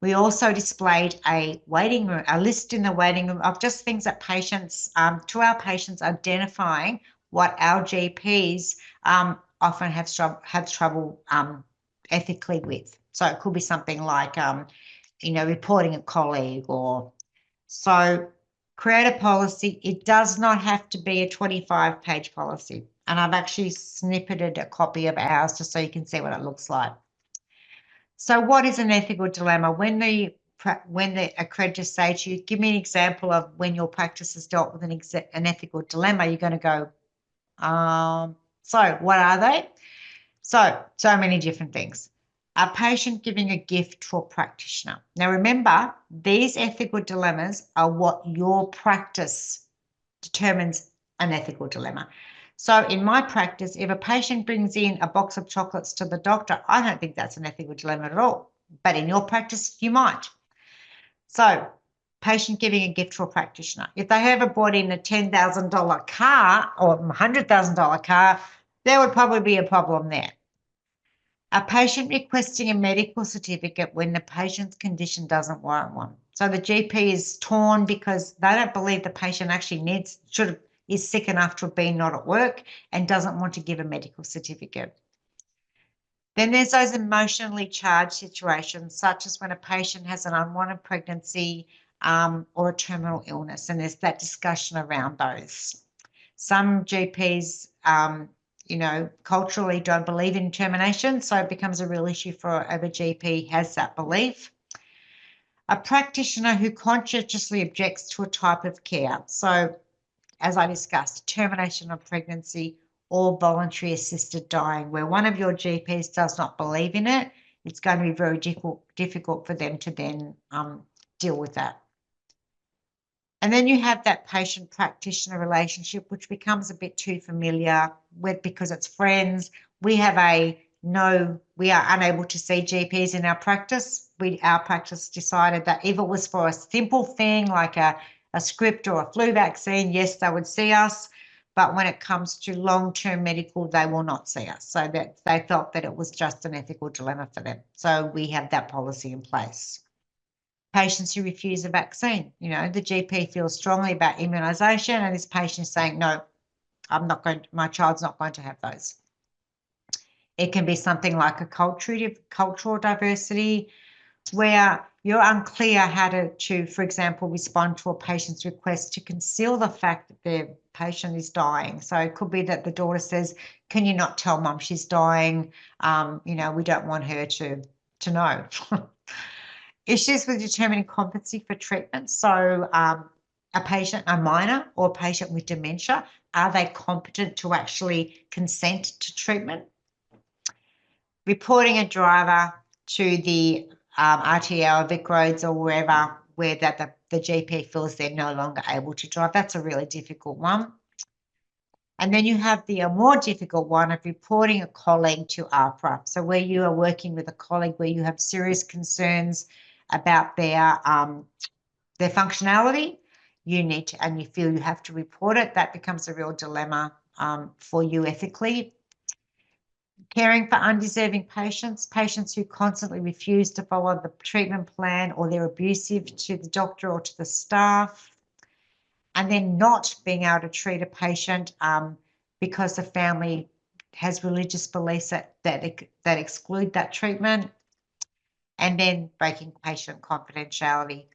We also displayed a waiting room, a list in the waiting room of just things that patients, to our patients, identifying what our GPs often have trouble ethically with. So it could be something like reporting a colleague so create a policy. It does not have to be a 25-page policy. And I've actually snippeted a copy of ours just so you can see what it looks like. So what is an ethical dilemma? When the accreditors say to you, give me an example of when your practice has dealt with an ethical dilemma, you're going to go, so what are they? So many different things. A patient giving a gift to a practitioner. Now, remember, these ethical dilemmas are what your practice determines an ethical dilemma. So in my practice, if a patient brings in a box of chocolates to the doctor, I don't think that's an ethical dilemma at all. But in your practice, you might. So patient giving a gift to a practitioner. If they ever bought in a $10,000 car or $100,000 car, there would probably be a problem there. A patient requesting a medical certificate when the patient's condition doesn't warrant one. So the GP is torn because they don't believe the patient actually is sick enough to have been not at work and doesn't want to give a medical certificate. Then there's those emotionally charged situations, such as when a patient has an unwanted pregnancy or a terminal illness, and there's that discussion around those. Some GPs culturally don't believe in termination, so it becomes a real issue if a GP has that belief. A practitioner who conscientiously objects to a type of care. So, as I discussed, termination of pregnancy or voluntary assisted dying, where one of your GPs does not believe in it, it's going to be very difficult for them to then deal with that. And then you have that patient-practitioner relationship, which becomes a bit too familiar because it's friends. We are unable to see GPs in our practice. Our practice decided that if it was for a simple thing like a script or a flu vaccine, yes, they would see us. But when it comes to long-term medical, they will not see us. So that they felt that it was just an ethical dilemma for them. So we have that policy in place. Patients who refuse a vaccine, the GP feels strongly about immunisation and this patient is saying, no, my child's not going to have those. It can be something like a cultural diversity where you're unclear how to, for example, respond to a patient's request to conceal the fact that their patient is dying. So it could be that the daughter says, can you not tell mum she's dying? We don't want her to know. Issues with determining competency for treatment. So a minor or a patient with dementia, are they competent to actually consent to treatment? Reporting a driver to the RTO or Vic Roads or wherever where that the GP feels they're no longer able to drive. That's a really difficult one. And then you have the more difficult one of reporting a colleague to APRA. So where you are working with a colleague where you have serious concerns about their functionality, and you feel you have to report it, that becomes a real dilemma for you ethically. Caring for undeserving patients who constantly refuse to follow the treatment plan or they're abusive to the doctor or to the staff. And then not being able to treat a patient because the family has religious beliefs that exclude that treatment. And then breaking patient confidentiality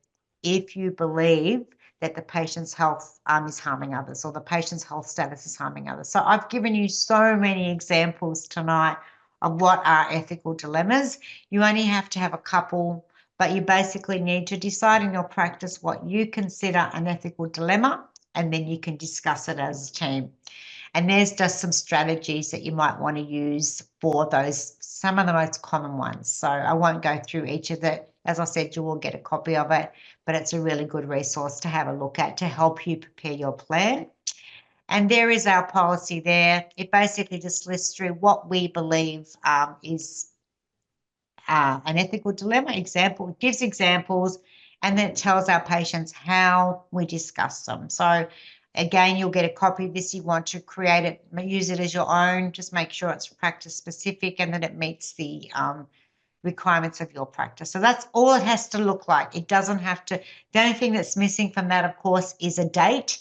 if you believe that the patient's health is harming others or the patient's health status is harming others. So I've given you so many examples tonight of what are ethical dilemmas. You only have to have a couple, but you basically need to decide in your practice what you consider an ethical dilemma, and then you can discuss it as a team. And there's just some strategies that you might want to use for those, some of the most common ones. So I won't go through each of that. As I said, you will get a copy of it, but it's a really good resource to have a look at to help you prepare your plan. And there is our policy there. It basically just lists through what we believe is an ethical dilemma. Example, it gives examples, and then it tells our patients how we discuss them. So again, you'll get a copy of this. You want to create it, use it as your own. Just make sure it's practice specific and that it meets the requirements of your practice. So that's all it has to look like. It doesn't have to. The only thing that's missing from that, of course, is a date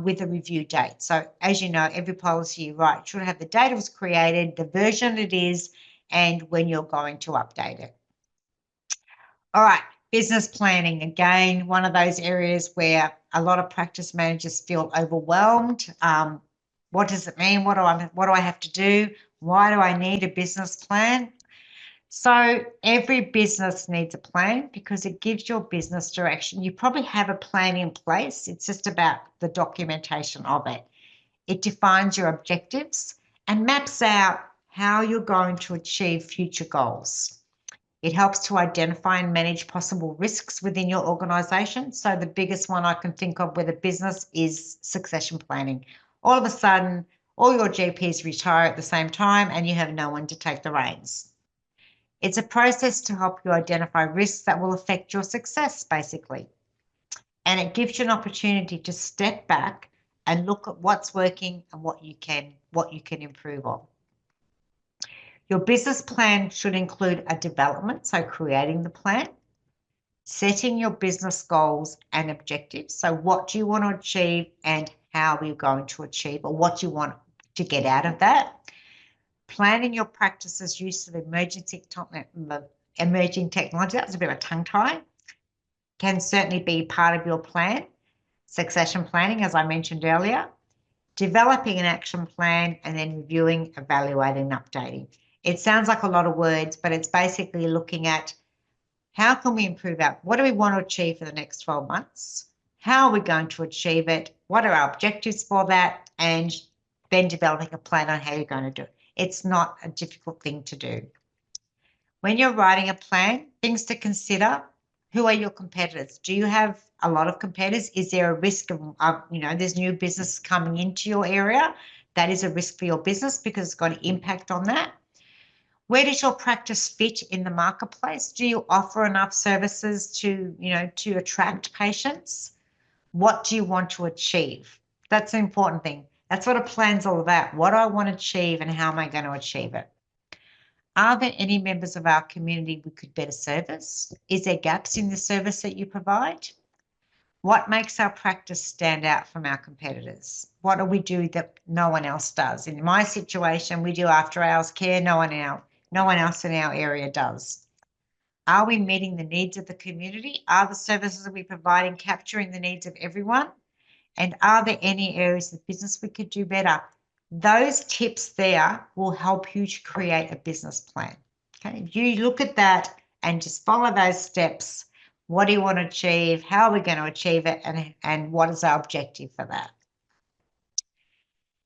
with a review date. So as you know, every policy you write should have the date it was created, the version it is, and when you're going to update it. All right. Business planning, again, one of those areas where a lot of practice managers feel overwhelmed. What does it mean? What do I have to do? Why do I need a business plan? So every business needs a plan because it gives your business direction. You probably have a plan in place. It's just about the documentation of it. It defines your objectives and maps out how you're going to achieve future goals. It helps to identify and manage possible risks within your organisation. So the biggest one I can think of with a business is succession planning. All of a sudden, all your GPs retire at the same time and you have no one to take the reins. It's a process to help you identify risks that will affect your success, basically. And it gives you an opportunity to step back and look at what's working and what you can improve on. Your business plan should include a development, so creating the plan, setting your business goals and objectives. So what do you want to achieve and how are you going to achieve, or what you want to get out of that? Planning your practices use of emerging technology. That was a bit of a tongue tie. Can certainly be part of your plan. Succession planning, as I mentioned earlier. Developing an action plan and then reviewing, evaluating, and updating. It sounds like a lot of words, but it's basically looking at how can we improve what do we want to achieve for the next 12 months? How are we going to achieve it? What are our objectives for that? And then developing a plan on how you're going to do it. It's not a difficult thing to do. When you're writing a plan, things to consider: who are your competitors? Do you have a lot of competitors? Is there a risk of, there's new business coming into your area? That is a risk for your business because it's going to impact on that. Where does your practice fit in the marketplace? Do you offer enough services to attract patients? What do you want to achieve? That's an important thing. That's what a plan's all about. What do I want to achieve and how am I going to achieve it? Are there any members of our community we could better service? Is there gaps in the service that you provide? What makes our practice stand out from our competitors? What do we do that no one else does? In my situation, we do after hours care. No one else in our area does. Are we meeting the needs of the community? Are the services that we provide capturing the needs of everyone? And are there any areas of business we could do better? Those tips there will help you to create a business plan. Okay, if you look at that and just follow those steps, what do you want to achieve? How are we going to achieve it? And what is our objective for that?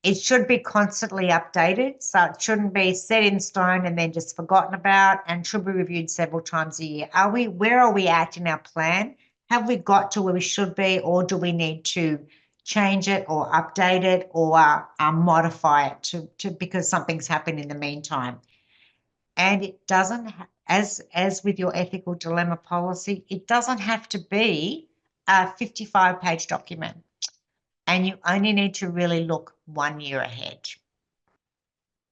It should be constantly updated. So it shouldn't be set in stone and then just forgotten about, and should be reviewed several times a year. Where are we at in our plan? Have we got to where we should be, or do we need to change it or update it or modify it to because something's happened in the meantime? And it doesn't, as with your ethical dilemma policy, it doesn't have to be a 55-page document. And you only need to really look 1 year ahead.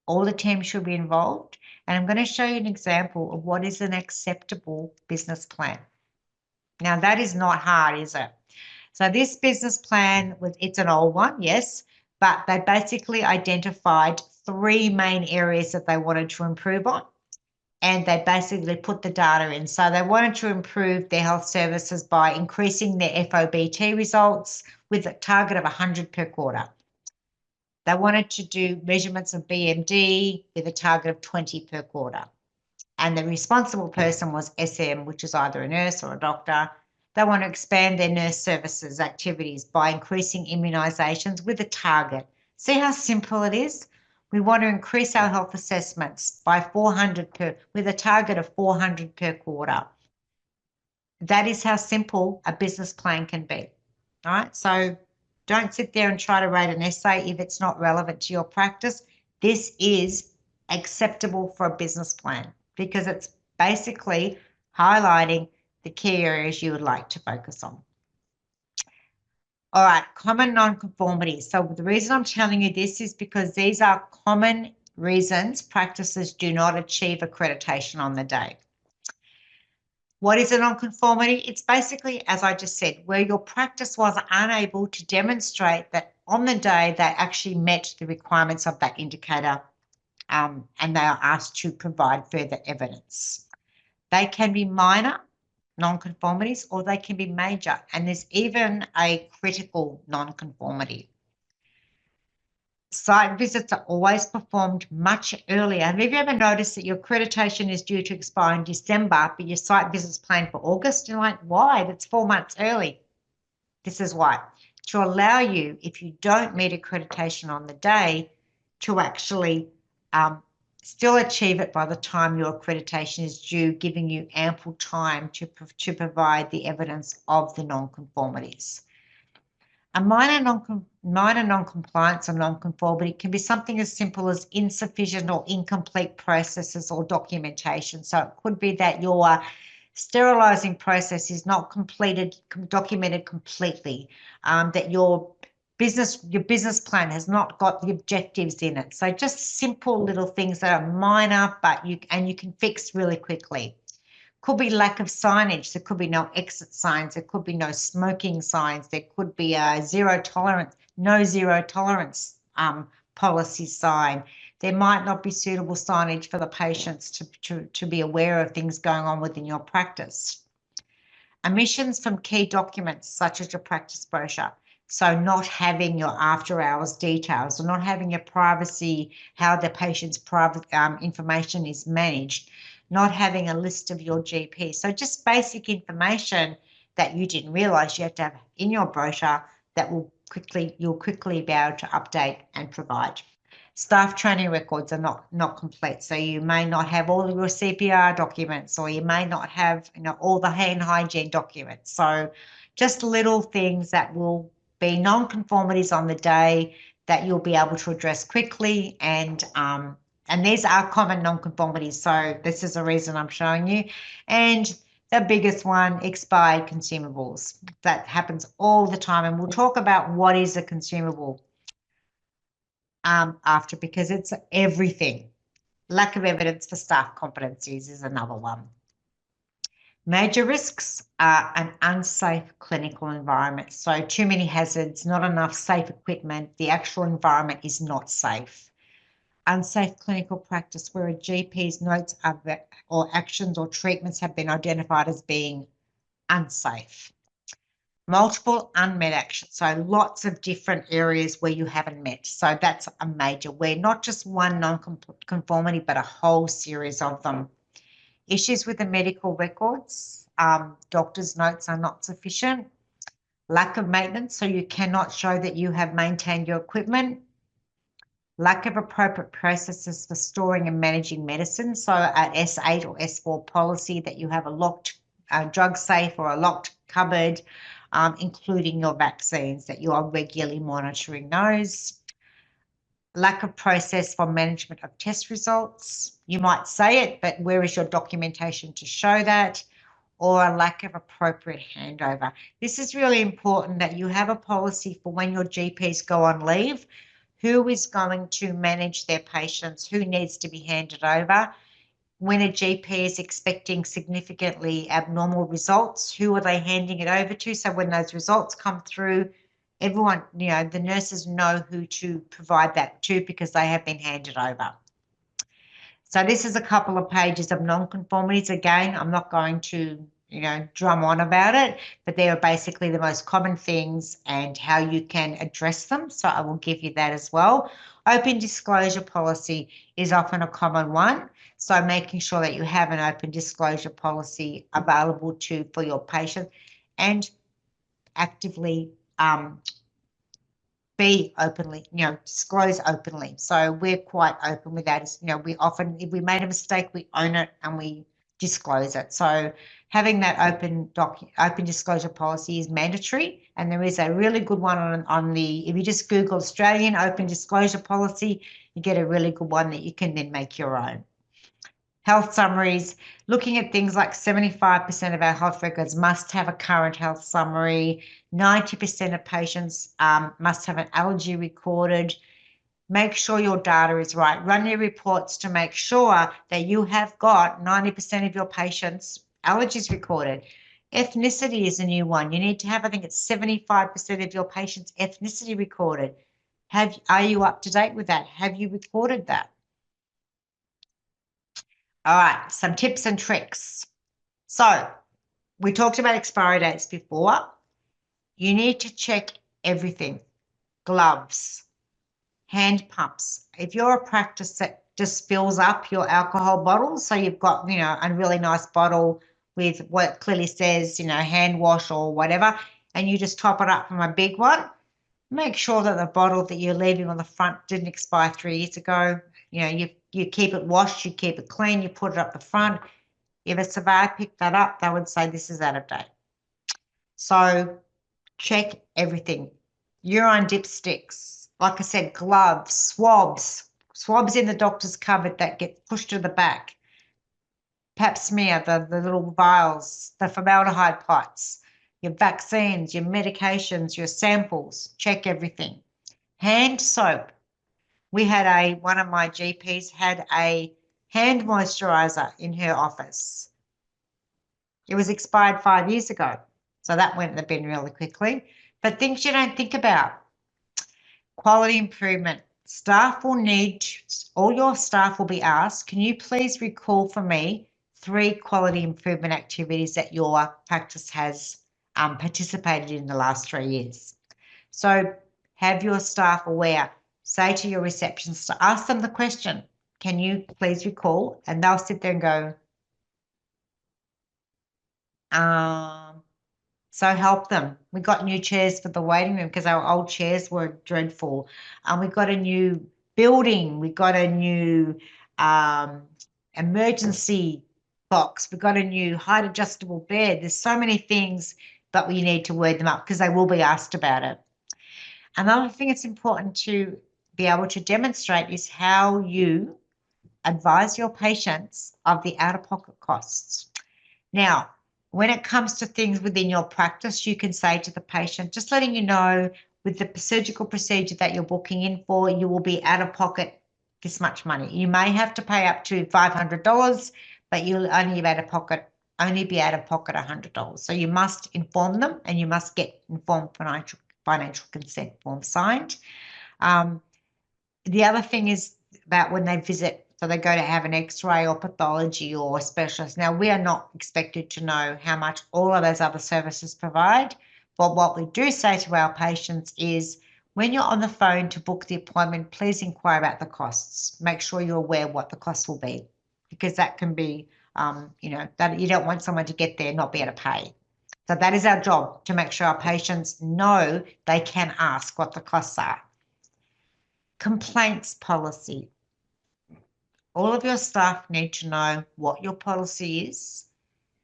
All the team should be involved. And I'm going to show you an example of what is an acceptable business plan. Now, that is not hard, is it? So this business plan, it's an old one, yes, but they basically identified 3 main areas that they wanted to improve on. And they basically put the data in. So they wanted to improve their health services by increasing their FOBT results with a target of 100 per quarter. They wanted to do measurements of BMD with a target of 20 per quarter. And the responsible person was SM, which is either a nurse or a doctor. They want to expand their nurse services activities by increasing immunisations with a target. See how simple it is? We want to increase our health assessments by 400 with a target of 400 per quarter. That is how simple a business plan can be. All right, so don't sit there and try to write an essay if it's not relevant to your practice. This is acceptable for a business plan because it's basically highlighting the key areas you would like to focus on. All right, common non-conformities. So the reason I'm telling you this is because these are common reasons practices do not achieve accreditation on the day. What is a non-conformity? It's basically, as I just said, where your practice was unable to demonstrate that on the day they actually met the requirements of that indicator, and they are asked to provide further evidence. They can be minor, non-conformities, or they can be major, and there's even a critical non-conformity. Site visits are always performed much earlier. Have you ever noticed that your accreditation is due to expire in December, but your site visit's planned for August? You're like, why? That's 4 months early. This is why. To allow you, if you don't meet accreditation on the day, to actually still achieve it by the time your accreditation is due, giving you ample time to provide the evidence of the non-conformities. A minor non-compliance or non-conformity can be something as simple as insufficient or incomplete processes or documentation. So it could be that your sterilising process is not documented completely, that your business plan has not got the objectives in it. So just simple little things that are minor, but you can fix really quickly. Could be lack of signage. There could be no exit signs. There could be no smoking signs. There could be a zero tolerance policy sign. There might not be suitable signage for the patients to be aware of things going on within your practice. Omissions from key documents such as your practice brochure. So not having your after hours details, or not having your privacy, how the patient's private information is managed, not having a list of your GP. So just basic information that you didn't realise you have to have in your brochure that you'll quickly be able to update and provide. Staff training records are not complete. So you may not have all of your CPR documents, or you may not have all the hand hygiene documents. So just little things that will be non-conformities on the day that you'll be able to address quickly, and these are common non-conformities. So this is the reason I'm showing you. And the biggest one, expired consumables. That happens all the time, and we'll talk about what is a consumable after, because it's everything. Lack of evidence for staff competencies is another one. Major risks are an unsafe clinical environment. So too many hazards, not enough safe equipment, the actual environment is not safe. Unsafe clinical practice where a GP's notes or actions or treatments have been identified as being unsafe. Multiple unmet actions, so lots of different areas where you haven't met. So that's a major, where not just one non-conformity, but a whole series of them. Issues with the medical records, doctor's notes are not sufficient. Lack of maintenance, so you cannot show that you have maintained your equipment. Lack of appropriate processes for storing and managing medicine, so at S8 or S4 policy that you have a locked drug safe or a locked cupboard, including your vaccines, that you are regularly monitoring those. Lack of process for management of test results. You might say it, but where is your documentation to show that? Or a lack of appropriate handover. This is really important, that you have a policy for when your GPs go on leave, who is going to manage their patients, who needs to be handed over. When a GP is expecting significantly abnormal results, who are they handing it over to? So when those results come through, everyone, the nurses know who to provide that to, because they have been handed over. So this is a couple of pages of non-conformities. Again, I'm not going to, drum on about it, but they are basically the most common things and how you can address them. So I will give you that as well. Open disclosure policy is often a common one. So making sure that you have an open disclosure policy available for your patient, and actively be openly, disclose openly. So we're quite open with that. We often, if we made a mistake, we own it and we disclose it. So having that open disclosure policy is mandatory. And there is a really good one if you just Google Australian open disclosure policy, you get a really good one that you can then make your own. Health summaries, looking at things like 75% of our health records must have a current health summary. 90% of patients must have an allergy recorded. Make sure your data is right. Run your reports to make sure that you have got 90% of your patients' allergies recorded. Ethnicity is a new one. You need to have, I think it's 75% of your patients' ethnicity recorded. Are you up to date with that? Have you recorded that? All right, some tips and tricks. So We talked about expiry dates before. You need to check everything. Gloves, hand pumps. If you're a practice that just fills up your alcohol bottles, so you've got, a really nice bottle with what clearly says, hand wash or whatever, and you just top it up from a big one, make sure that the bottle that you're leaving on the front didn't expire 3 years ago. You keep it washed, you keep it clean, you put it up the front. If a surveyor picked that up, they would say this is out of date. So check everything. Urine dipsticks, like I said, gloves, swabs in the doctor's cupboard that get pushed to the back. Pap smear, the little vials, the formaldehyde pots, your vaccines, your medications, your samples, check everything. Hand soap. We had one of my GPs had a hand moisturizer in her office. It was expired 5 years ago. So that went in the bin really quickly. But things you don't think about. Quality improvement. All your staff will be asked, can you please recall for me 3 quality improvement activities that your practice has participated in the last 3 years? So have your staff aware. Say to your receptionist, ask them the question, can you please recall? And they'll sit there and go, so help them. We got new chairs for the waiting room because our old chairs were dreadful. We got a new building. We got a new emergency box. We got a new height adjustable bed. There's so many things, but we need to word them up because they will be asked about it. Another thing it's important to be able to demonstrate is how you advise your patients of the out-of-pocket costs. Now, when it comes to things within your practice, you can say to the patient, just letting you know, with the surgical procedure that you're booking in for, you will be out of pocket this much money. You may have to pay up to $500, but you'll only be out of pocket $100. So you must inform them, and you must get informed financial consent form signed. The other thing is about when they visit. So they go to have an X-ray or pathology or a specialist. Now, we are not expected to know how much all of those other services provide, but what we do say to our patients is when you're on the phone to book the appointment, please inquire about the costs. Make sure you're aware what the costs will be, because that can be, that you don't want someone to get there and not be able to pay. So that is our job, to make sure our patients know they can ask what the costs are. Complaints policy. All of your staff need to know what your policy is,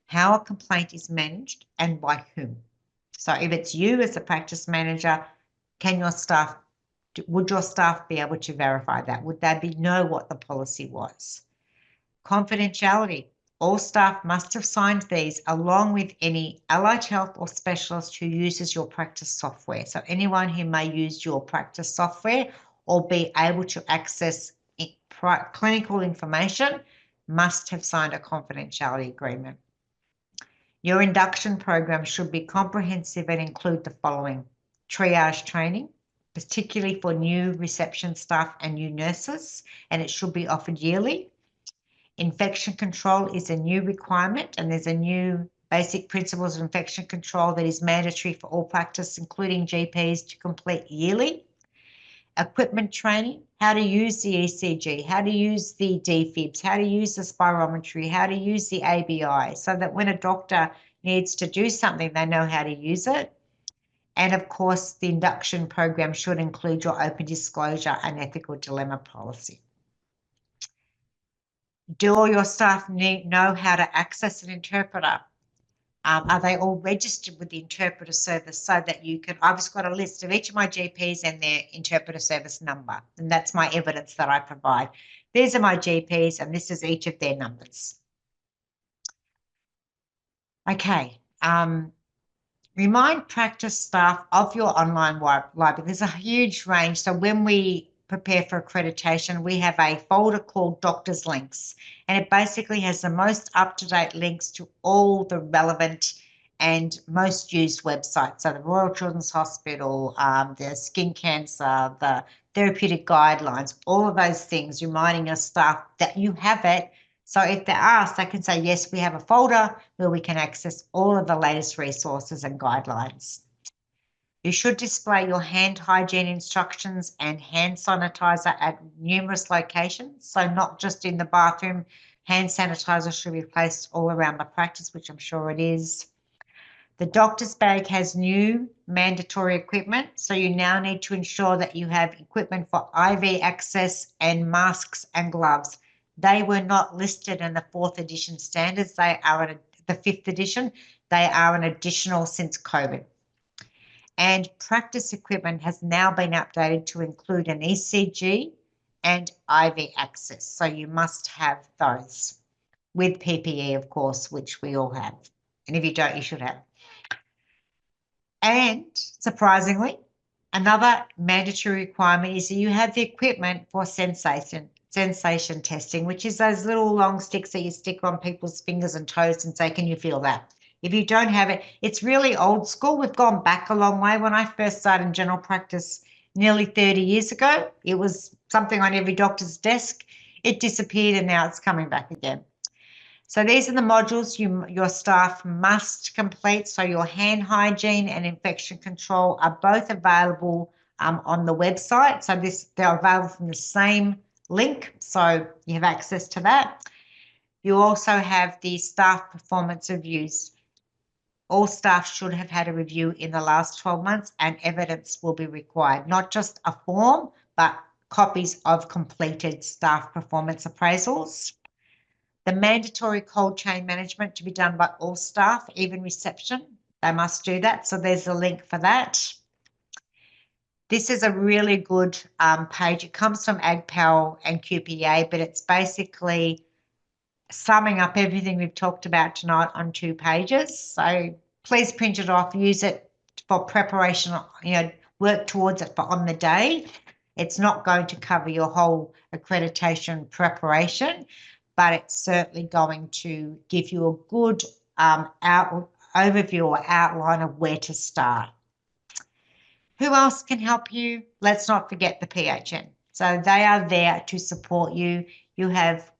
how a complaint is managed, and by whom. So if it's you as a practice manager, would your staff be able to verify that? Would they know what the policy was? Confidentiality. All staff must have signed these along with any allied health or specialist who uses your practice software. So anyone who may use your practice software or be able to access clinical information must have signed a confidentiality agreement. Your induction program should be comprehensive and include the following: triage training, particularly for new reception staff and new nurses, and it should be offered yearly. Infection control is a new requirement, and there's a new basic principles of infection control that is mandatory for all practice, including GPs, to complete yearly. Equipment training, how to use the ECG, how to use the defibs, how to use the spirometry, how to use the ABI, so that when a doctor needs to do something, they know how to use it. And of course, the induction program should include your open disclosure and ethical dilemma policy. Do all your staff know how to access an interpreter? Are they all registered with the interpreter service so that you can, I've just got a list of each of my GPs and their interpreter service number, and that's my evidence that I provide. These are my GPs and this is each of their numbers. Okay, remind practice staff of your online library. There's a huge range. So when we prepare for accreditation, we have a folder called Doctors Links, and it basically has the most up-to-date links to all the relevant and most used websites. So the Royal Children's Hospital, the skin cancer, the therapeutic guidelines, all of those things, reminding your staff that you have it So if they're asked, they can say, yes, we have a folder where we can access all of the latest resources and guidelines. You should display your hand hygiene instructions and hand sanitizer at numerous locations. So not just in the bathroom, hand sanitizer should be placed all around the practice, which I'm sure it is. The doctor's bag has new mandatory equipment, so you now need to ensure that you have equipment for IV access and masks and gloves. They were not listed in the 4th edition standards. They are in the 5th edition. They are an additional since COVID. And practice equipment has now been updated to include an ECG and IV access. So you must have those with PPE, of course, which we all have. And if you don't, you should have. And surprisingly, another mandatory requirement is that you have the equipment for sensation testing, which is those little long sticks that you stick on people's fingers and toes and say, can you feel that? If you don't have it, it's really old school. We've gone back a long way. When I first started in general practice nearly 30 years ago, it was something on every doctor's desk. It disappeared and now it's coming back again. So these are the modules your staff must complete. So your hand hygiene and infection control are both available on the website. So they're available from the same link. So you have access to that. You also have the staff performance reviews. All staff should have had a review in the last 12 months and evidence will be required, not just a form, but copies of completed staff performance appraisals. The mandatory cold chain management to be done by all staff, even reception, they must do that. So there's a link for that. This is a really good page. It comes from AgPal and QPA, but it's basically summing up everything we've talked about tonight on 2 pages. So please print it off, use it for preparation, work towards it for on the day. It's not going to cover your whole accreditation preparation, but it's certainly going to give you a good overview or outline of where to start. Who else can help you? Let's not forget the PHN. So they are there to support you. You have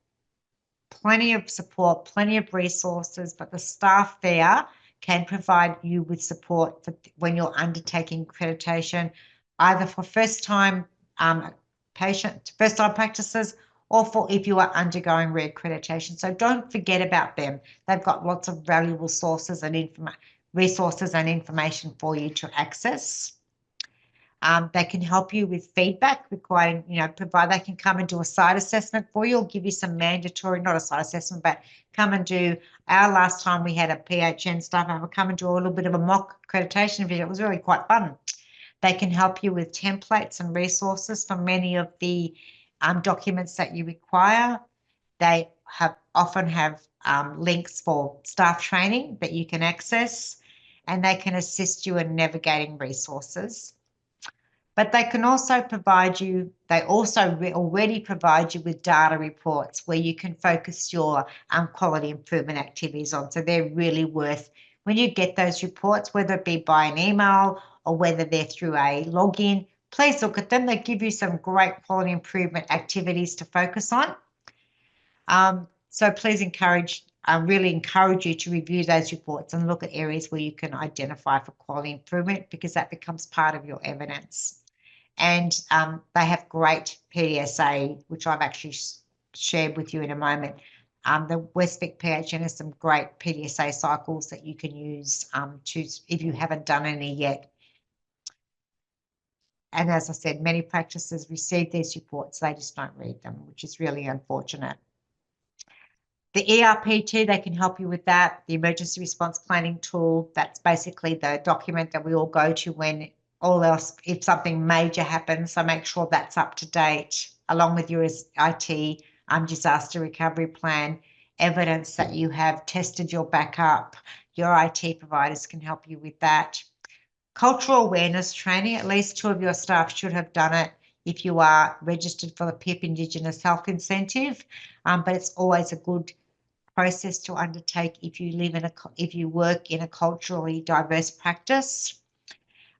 plenty of support, plenty of resources, but the staff there can provide you with support for when you're undertaking accreditation, either for first-time practices or for if you are undergoing re-accreditation. So don't forget about them. They've got lots of valuable sources and resources and information for you to access. They can help you with feedback requiring, they can come and do a site assessment for you or give you some mandatory, not a site assessment, but come and do, our last time we had a PHN staff member come and do a little bit of a mock accreditation video. It was really quite fun. They can help you with templates and resources for many of the documents that you require. They often have links for staff training that you can access, and they can assist you in navigating resources. But they can also provide you, they also already provide you with data reports where you can focus your quality improvement activities on. So they're really worth, when you get those reports, whether it be by an email or whether they're through a login, please look at them. They give you some great quality improvement activities to focus on. So please really encourage you to review those reports and look at areas where you can identify for quality improvement, because that becomes part of your evidence. And they have great PDSA, which I've actually shared with you in a moment. The Westvic PHN has some great PDSA cycles that you can use if you haven't done any yet. And as I said, many practices receive these reports, they just don't read them, which is really unfortunate. The ERPT, they can help you with that. The emergency response planning tool, that's basically the document that we all go to when all else, if something major happens. So make sure that's up to date, along with your IT disaster recovery plan, evidence that you have tested your backup. Your IT providers can help you with that. Cultural awareness training, at least 2 of your staff should have done it if you are registered for the PIP Indigenous Health Incentive, but it's always a good process to undertake if you work in a culturally diverse practice.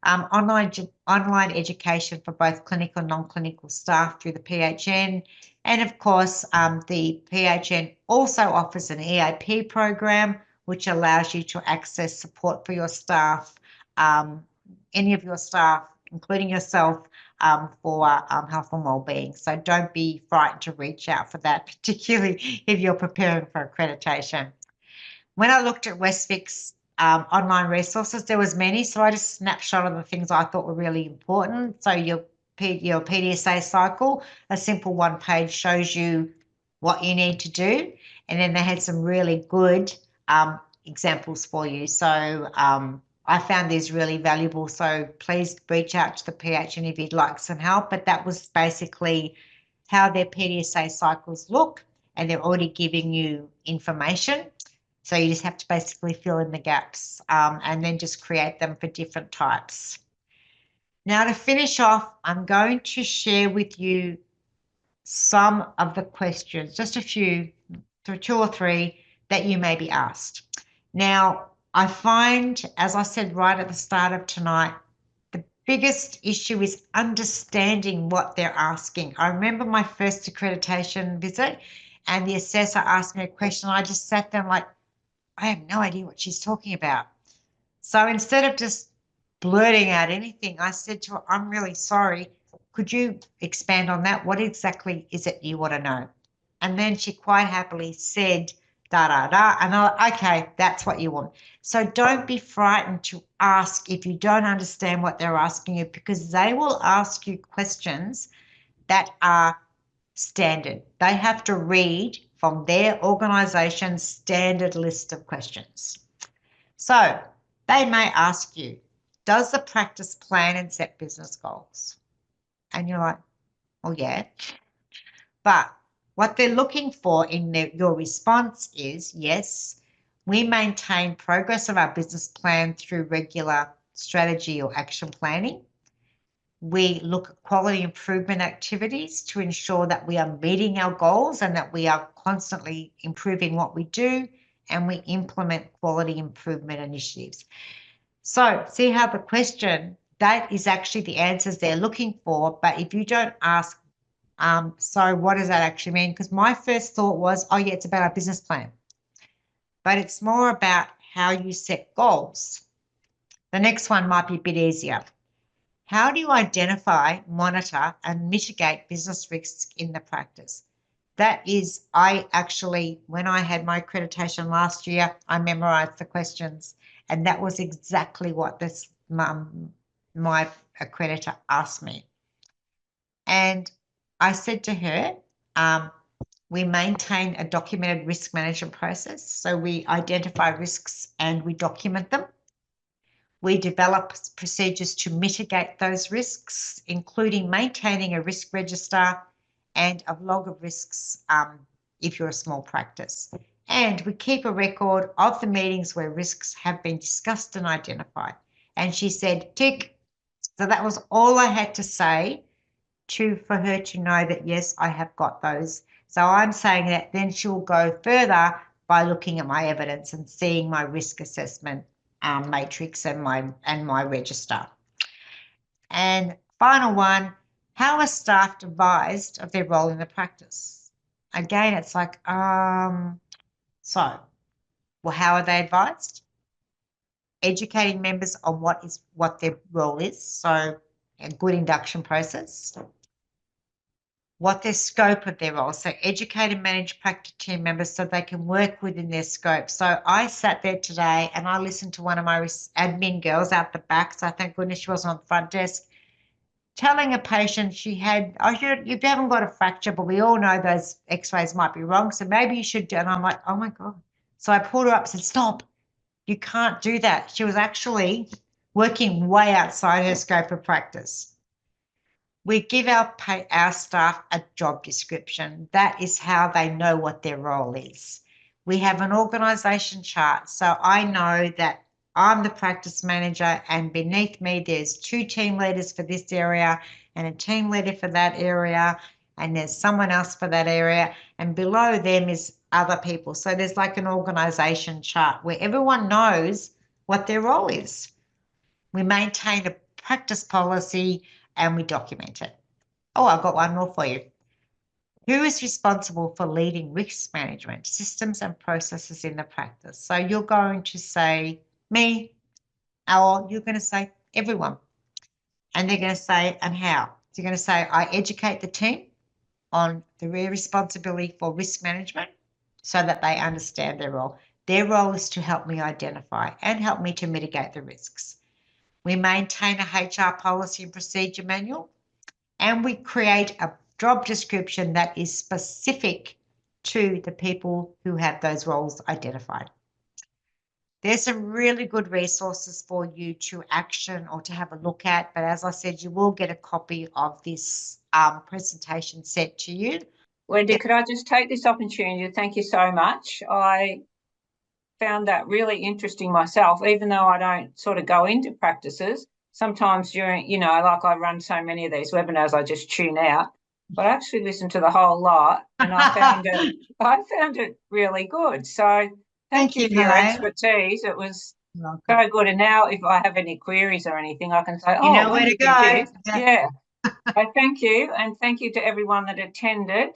online education for both clinical and non-clinical staff through the PHN. And of course, the PHN also offers an EAP program, which allows you to access support for your staff, any of your staff, including yourself, for health and wellbeing. So don't be frightened to reach out for that, particularly if you're preparing for accreditation. When I looked at Westfic's online resources, there was many, so I just snapshot of the things I thought were really important. So your PDSA cycle, a simple one page shows you what you need to do, and then they had some really good examples for you. So I found these really valuable, so please reach out to the PHN if you'd like some help. But that was basically how their PDSA cycles look, and they're already giving you information. So you just have to basically fill in the gaps and then just create them for different types. Now, to finish off, I'm going to share with you some of the questions, just a few, 2 or 3 that you may be asked. Now, I find, as I said right at the start of tonight, the biggest issue is understanding what they're asking. I remember my first accreditation visit and the assessor asked me a question. I just sat there like, I have no idea what she's talking about. So instead of just blurting out anything, I said to her, I'm really sorry. Could you expand on that? What exactly is it you want to know? And then she quite happily said, da, da, da. And I'm like, okay, that's what you want. So don't be frightened to ask if you don't understand what they're asking you, because they will ask you questions that are standard. They have to read from their organisation's standard list of questions. So they may ask you, does the practice plan and set business goals? And you're like, oh yeah. But what they're looking for in your response is, yes, we maintain progress of our business plan through regular strategy or action planning. We look at quality improvement activities to ensure that we are meeting our goals and that we are constantly improving what we do, and we implement quality improvement initiatives. So see how the question, that is actually the answers they're looking for. But if you don't ask, so what does that actually mean? Because my first thought was, oh yeah, it's about our business plan. But it's more about how you set goals. The next one might be a bit easier. How do you identify, monitor, and mitigate business risks in the practice? That is, I actually, when I had my accreditation last year, I memorized the questions, and that was exactly what this my accreditor asked me. And I said to her, we maintain a documented risk management process. So we identify risks and we document them. We develop procedures to mitigate those risks, including maintaining a risk register and a log of risks if you're a small practice. And we keep a record of the meetings where risks have been discussed and identified. And she said, tick. So that was all I had to say for her to know that, yes, I have got those. So I'm saying that then she'll go further by looking at my evidence and seeing my risk assessment matrix and my register. And final one, how are staff advised of their role in the practice? Again, it's like, well, how are they advised? Educating members on what their role is, so a good induction process. What their scope of their role, so educate and manage practice team members so they can work within their scope. So I sat there today and I listened to one of my admin girls out the back, so thank goodness she wasn't on the front desk, telling a patient she had, you haven't got a fracture, but we all know those x-rays might be wrong, so maybe you should do, and I'm like, oh my God. So I pulled her up and said, stop, you can't do that. She was actually working way outside her scope of practice. We give our staff a job description. That is how they know what their role is. We have an organisation chart. So I know that I'm the practice manager and beneath me there's 2 team leaders for this area and a team leader for that area, and there's someone else for that area, and below them is other people. So there's like an organisation chart where everyone knows what their role is. We maintain a practice policy and we document it. Oh, I've got one more for you. Who is responsible for leading risk management systems and processes in the practice? So you're going to say me, or you're going to say everyone. And they're going to say, and how? So you're going to say, I educate the team on the responsibility for risk management so that they understand their role. Their role is to help me identify and help me to mitigate the risks. We maintain a HR policy and procedure manual, and we create a job description that is specific to the people who have those roles identified. There's some really good resources for you to action or to have a look at, but as I said, you will get a copy of this presentation sent to you. Wendy, could I just take this opportunity to thank you so much? I found that really interesting myself, even though I don't sort of go into practices. Sometimes during, like I run so many of these webinars, I just tune out. But I actually listened to the whole lot, and I found it really good. So thank you for your expertise. It was so good. And now, if I have any queries or anything, I can say, you know where to go. Yeah. So thank you, and thank you to everyone that attended.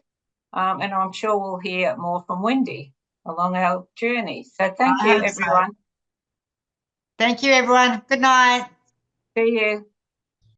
And I'm sure we'll hear more from Wendy along our journey. So thank you, everyone. Thank you, everyone. Good night. See you.